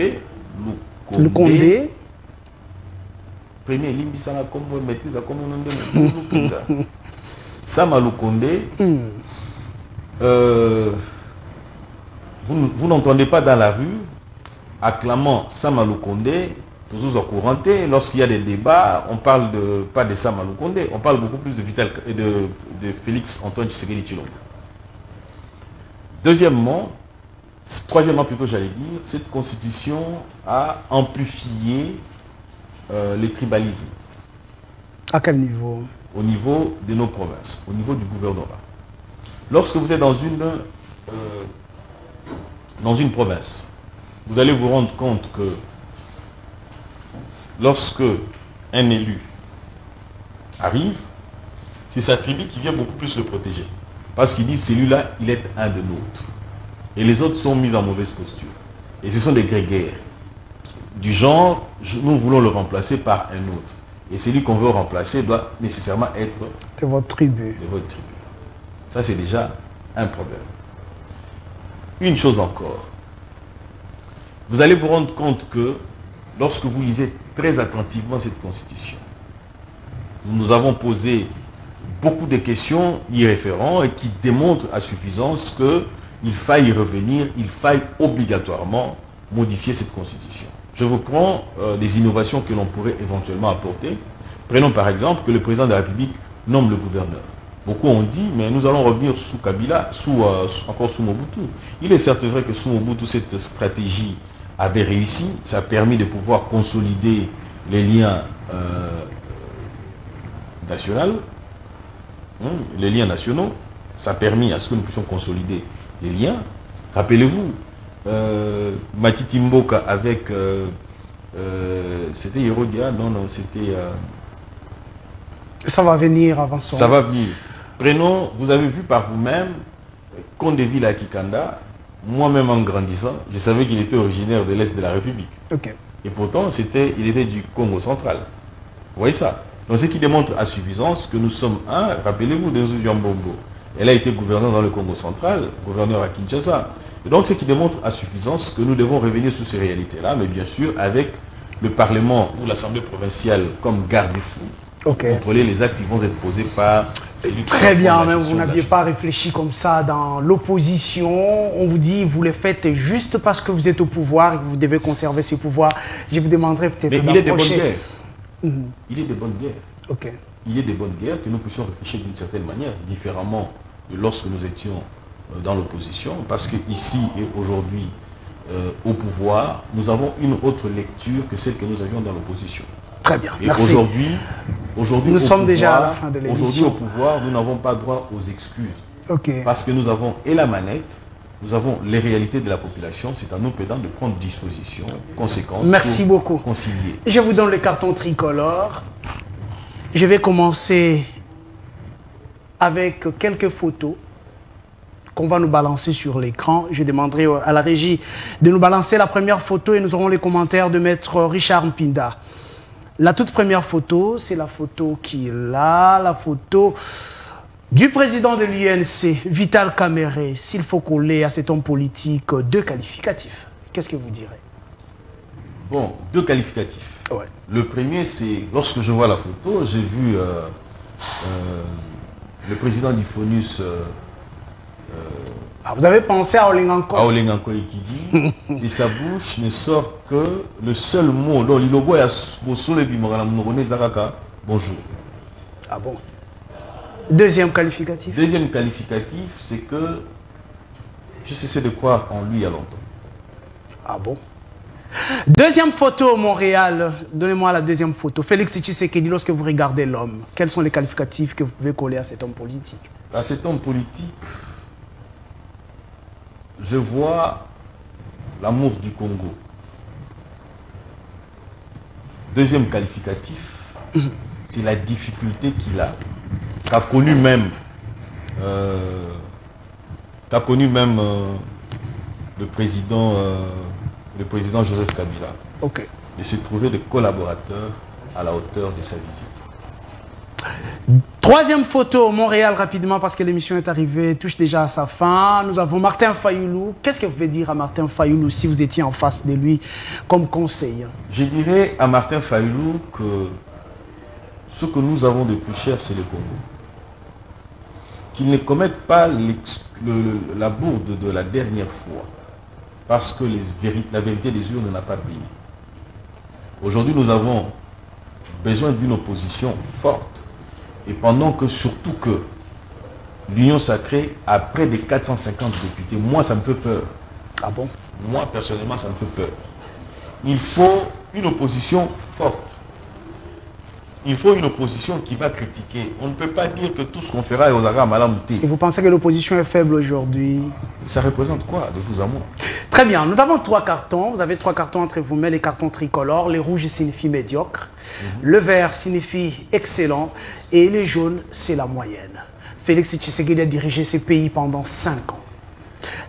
premier limbisana comme maîtrise comme on Sama Lukombe, vous n'entendez pas dans la rue acclamant Sama Lukombe, toujours au couranté. Lorsqu'il y a des débats, on parle pas de Sama Lukombe, on parle beaucoup plus de Félix Antoine Tshisekedi Tshilombo. Troisièmement plutôt, j'allais dire, cette constitution a amplifié les tribalismes. À quel niveau? Au niveau de nos provinces, au niveau du gouvernement. Lorsque vous êtes dans une province, vous allez vous rendre compte que lorsque un élu arrive, c'est sa tribu qui vient beaucoup plus le protéger. Parce qu'il dit, celui-là, il est un de nôtres. Et les autres sont mis en mauvaise posture. Et ce sont des grégaires. Du genre, nous voulons le remplacer par un autre. Et celui qu'on veut remplacer doit nécessairement être de votre tribu. De votre tribu. Ça, c'est déjà un problème. Une chose encore. Vous allez vous rendre compte que lorsque vous lisez très attentivement cette constitution, nous avons posé beaucoup de questions y référant et qui démontrent à suffisance qu'il faille y revenir, il faille obligatoirement modifier cette constitution. Je vous prends des innovations que l'on pourrait éventuellement apporter. Prenons par exemple que le président de la République nomme le gouverneur. Beaucoup ont dit, mais nous allons revenir sous Kabila, encore sous Mobutu. Il est certes vrai que sous Mobutu, cette stratégie avait réussi. Ça a permis de pouvoir consolider les liens nationaux. Les liens nationaux. Ça a permis à ce que nous puissions consolider les liens. Rappelez-vous, Matiti Mboka avec... c'était Yerodia, non, c'était... Ça va venir avant son... Ça va venir. Prenons, vous avez vu par vous-même, Kondeville à Kikanda, moi-même en grandissant, je savais qu'il était originaire de l'Est de la République. Ok. Et pourtant, il était du Congo central. Vous voyez ça? Donc, ce qui démontre à suffisance que nous sommes un. Rappelez-vous de Zouzian Bongo. Elle a été gouverneur dans le Congo central, gouverneur à Kinshasa. Et donc, ce qui démontre à suffisance que nous devons revenir sur ces réalités-là, mais bien sûr avec le Parlement ou l'Assemblée provinciale comme garde-fou, contrôler les actes qui vont être posés par... Très bien, mais vous n'aviez pas réfléchi comme ça dans l'opposition. On vous dit, vous le faites juste parce que vous êtes au pouvoir et que vous devez conserver ce pouvoir. Je vous demanderai peut-être d'approcher. Mais il est de bonne guerre. Il est de bonne guerre. Ok. Il est de bonne guerre que nous puissions réfléchir d'une certaine manière, différemment de lorsque nous étions dans l'opposition, parce qu'ici et aujourd'hui, au pouvoir, nous avons une autre lecture que celle que nous avions dans l'opposition. Très bien, et merci. Aujourd'hui, nous sommes déjà à la fin de l'émission. Aujourd'hui, au pouvoir, nous n'avons pas droit aux excuses. Parce que nous avons et la manette, nous avons les réalités de la population. C'est à nous, pédants, de prendre disposition conséquente. Merci beaucoup. Concilier. Je vous donne le carton tricolore. Je vais commencer avec quelques photos qu'on va nous balancer sur l'écran. Je demanderai à la régie de nous balancer la première photo et nous aurons les commentaires de maître Richard Mpinda. La toute première photo, c'est la photo qui est là, la photo du président de l'UNC, Vital Kamerhe. S'il faut coller à cet homme politique 2 qualificatifs, qu'est-ce que vous direz? Bon, 2 qualificatifs. Ouais. Le premier, c'est, lorsque je vois la photo, j'ai vu le président du FONUS... vous avez pensé à Olengankoy? À Olengankoy qui dit, et sa bouche ne sort que le seul mot dont l'Ilobo est bonjour. Ah bon? Deuxième qualificatif? Deuxième qualificatif, c'est que j'ai cessé de croire en lui il y a longtemps. Ah bon? Deuxième photo au Montréal. Donnez-moi la deuxième photo. Félix Tshisekedi, lorsque vous regardez l'homme, quels sont les qualificatifs que vous pouvez coller à cet homme politique? À cet homme politique, je vois l'amour du Congo. Deuxième qualificatif, c'est la difficulté qu'il a, qu'a connu même, le président Joseph Kabila. De se trouver des collaborateurs à la hauteur de sa vision. Troisième photo, Montréal, rapidement, parce que l'émission est arrivée, touche déjà à sa fin. Nous avons Martin Fayoulou. Qu'est-ce que vous pouvez dire à Martin Fayoulou si vous étiez en face de lui comme conseiller? Je dirais à Martin Fayoulou que ce que nous avons de plus cher, c'est le Congo. Qu'il ne commette pas la bourde de la dernière fois, parce que la vérité des urnes n'a pas payé. Aujourd'hui, nous avons besoin d'une opposition forte. Et pendant que, surtout que l'Union sacrée a près de 450 députés, moi ça me fait peur. Ah bon? Moi personnellement ça me fait peur. Il faut une opposition forte. Il faut une opposition qui va critiquer. On ne peut pas dire que tout ce qu'on fera est aux agas malamouté. Et vous pensez que l'opposition est faible aujourd'hui? Ça représente quoi de vous à moi? Très bien, nous avons 3 cartons. Vous avez 3 cartons entre vous, mais les cartons tricolores. Les rouges signifient médiocre. Le vert signifie excellent. Et les jaunes, c'est la moyenne. Félix Tshisekedi a dirigé ce pays pendant 5 ans.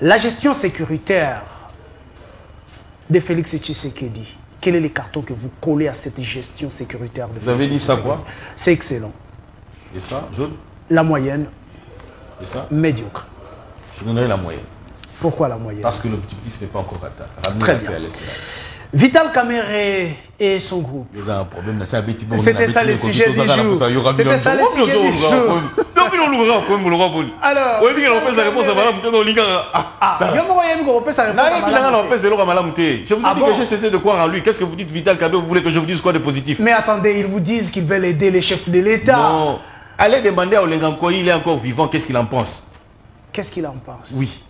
La gestion sécuritaire de Félix Tshisekedi, quel est le carton que vous collez à cette gestion sécuritaire de Félix Tshisekedi? Vous avez dit ça quoi? C'est excellent. Et ça, jaune? La moyenne. Et ça? Médiocre. Je donnerai la moyenne. Pourquoi la moyenne? Parce que l'objectif n'est pas encore atteint. Très bien. Vital Kamerhe et son groupe. C'était ça le sujet du jour. C'était ça le sujet du jour. Alors, je vous ai dit que j'ai cessé de croire en lui. Qu'est-ce que vous dites, Vital Kamerhe? Vous voulez que je vous dise quoi de positif? Mais attendez, ils vous disent qu'ils veulent aider les chefs de l'État. Non. Allez demander à Olengankoy, il est encore vivant, qu'est-ce qu'il en pense? Qu'est-ce qu'il en pense? Oui.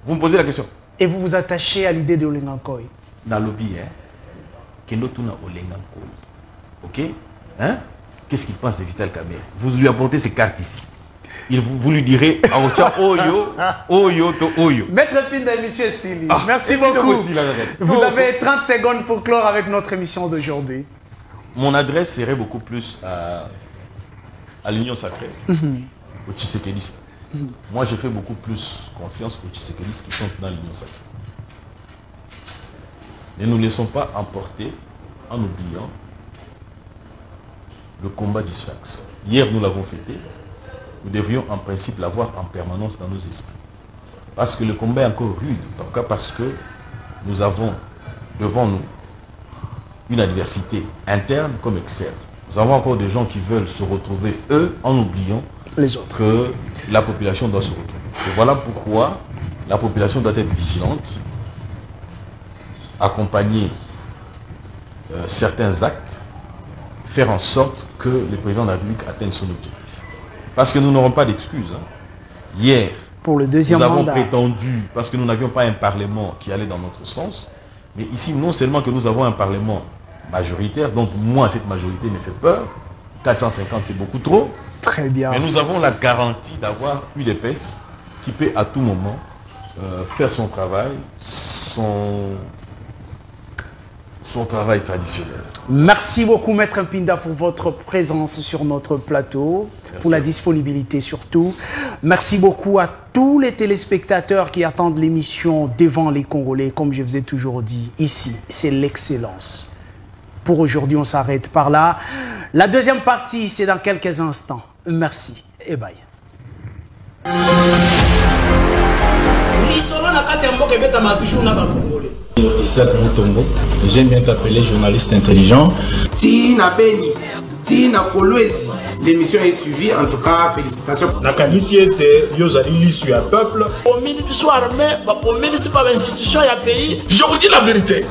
Vous me posez la question. Et vous vous attachez à l'idée de Olengankoy? Dans le lobby, Kenotuna Olengankoy. Ok? Hein? Qu'est-ce qu'il pense de Vital Kamerhe? Vous lui apportez ses cartes ici. Vous lui direz Oyo, Oyo, to Oyo. Maître Pinda, monsieur Sili, merci beaucoup. Vous avez 30 secondes pour clore avec notre émission d'aujourd'hui. Mon adresse serait beaucoup plus à l'Union sacrée, aux Tshisekedistes. Moi, je fais beaucoup plus confiance aux Tshisekedistes qui sont dans l'Union sacrée. Ne nous laissons pas emporter en oubliant le combat du Sphinx. Hier, nous l'avons fêté. Nous devrions en principe l'avoir en permanence dans nos esprits. Parce que le combat est encore rude. Pourquoi? Parce que nous avons devant nous une adversité interne comme externe. Nous avons encore des gens qui veulent se retrouver, eux, en oubliant les autres, que la population doit se retrouver. Et voilà pourquoi la population doit être vigilante, accompagner certains actes, faire en sorte que le président de la République atteigne son objectif. Parce que nous n'aurons pas d'excuses. Hier, pour le deuxième nous avons mandat, prétendu, parce que nous n'avions pas un parlement qui allait dans notre sens, mais ici, non seulement que nous avons un parlement majoritaire, donc moi, cette majorité me fait peur, 450 c'est beaucoup trop, très bien. Mais nous avons la garantie d'avoir UDPS qui peut à tout moment faire son travail, son travail traditionnel. Merci beaucoup, Maître Mpinda, pour votre présence sur notre plateau, Merci. pour la disponibilité surtout. Merci beaucoup à tous les téléspectateurs qui attendent l'émission Devant les Congolais. Comme je vous ai toujours dit, ici, c'est l'excellence. Pour aujourd'hui, on s'arrête par là. La deuxième partie, c'est dans quelques instants. Merci et bye. Isaac Moutombo, j'aime bien t'appeler journaliste intelligent. Tina Beni, Tina Kolwezi, l'émission est suivie, en tout cas, félicitations. La candidature était Yozali l'issue à peuple. Au ministre soit armé, au ministre par l'institution et à pays. Je vous dis la vérité.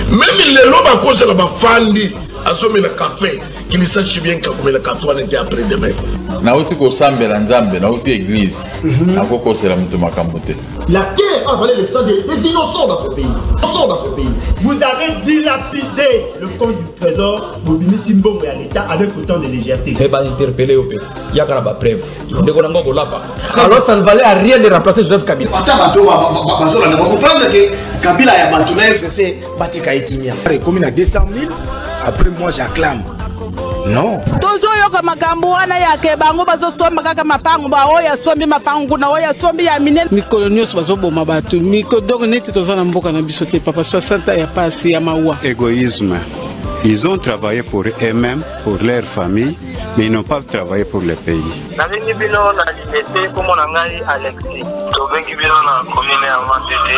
Même les lobes à cause de la fandi, à sommer le café, qu'ils sachent bien que le café on était après demain. Nauti ko sambe la nzambe, nauti église. Akoko c'est la mutuma kambote. La terre a volé le sang des innocents dans ce pays. Vous avez dilapidé le compte du trésor Bobini Simbo et à l'État avec autant de légèreté. Et pas interpellé au pays. Il y a une preuve. Alors ça ne valait à rien de remplacer Joseph Kabila. Vous comprendre que Kabila a battu c'est Batika Etimia. Commune à 200 000, après moi j'acclame. Non. Tozoyoka makambo wana yake bango bazosomba kaka mapango ba oya sombi mapango na oya sombi ya minene mikolo nyonso bazoboma bato mikodoko neti tozana mboka na biso te papa 60 ya pasi ya mawa. Égoïsme. Ils ont travaillé pour eux-mêmes, pour leur famille, mais ils n'ont pas travaillé pour le pays. Nabengi bino na liberté comme on a ngai Alexis. Tobengi bino na commune ya Matete.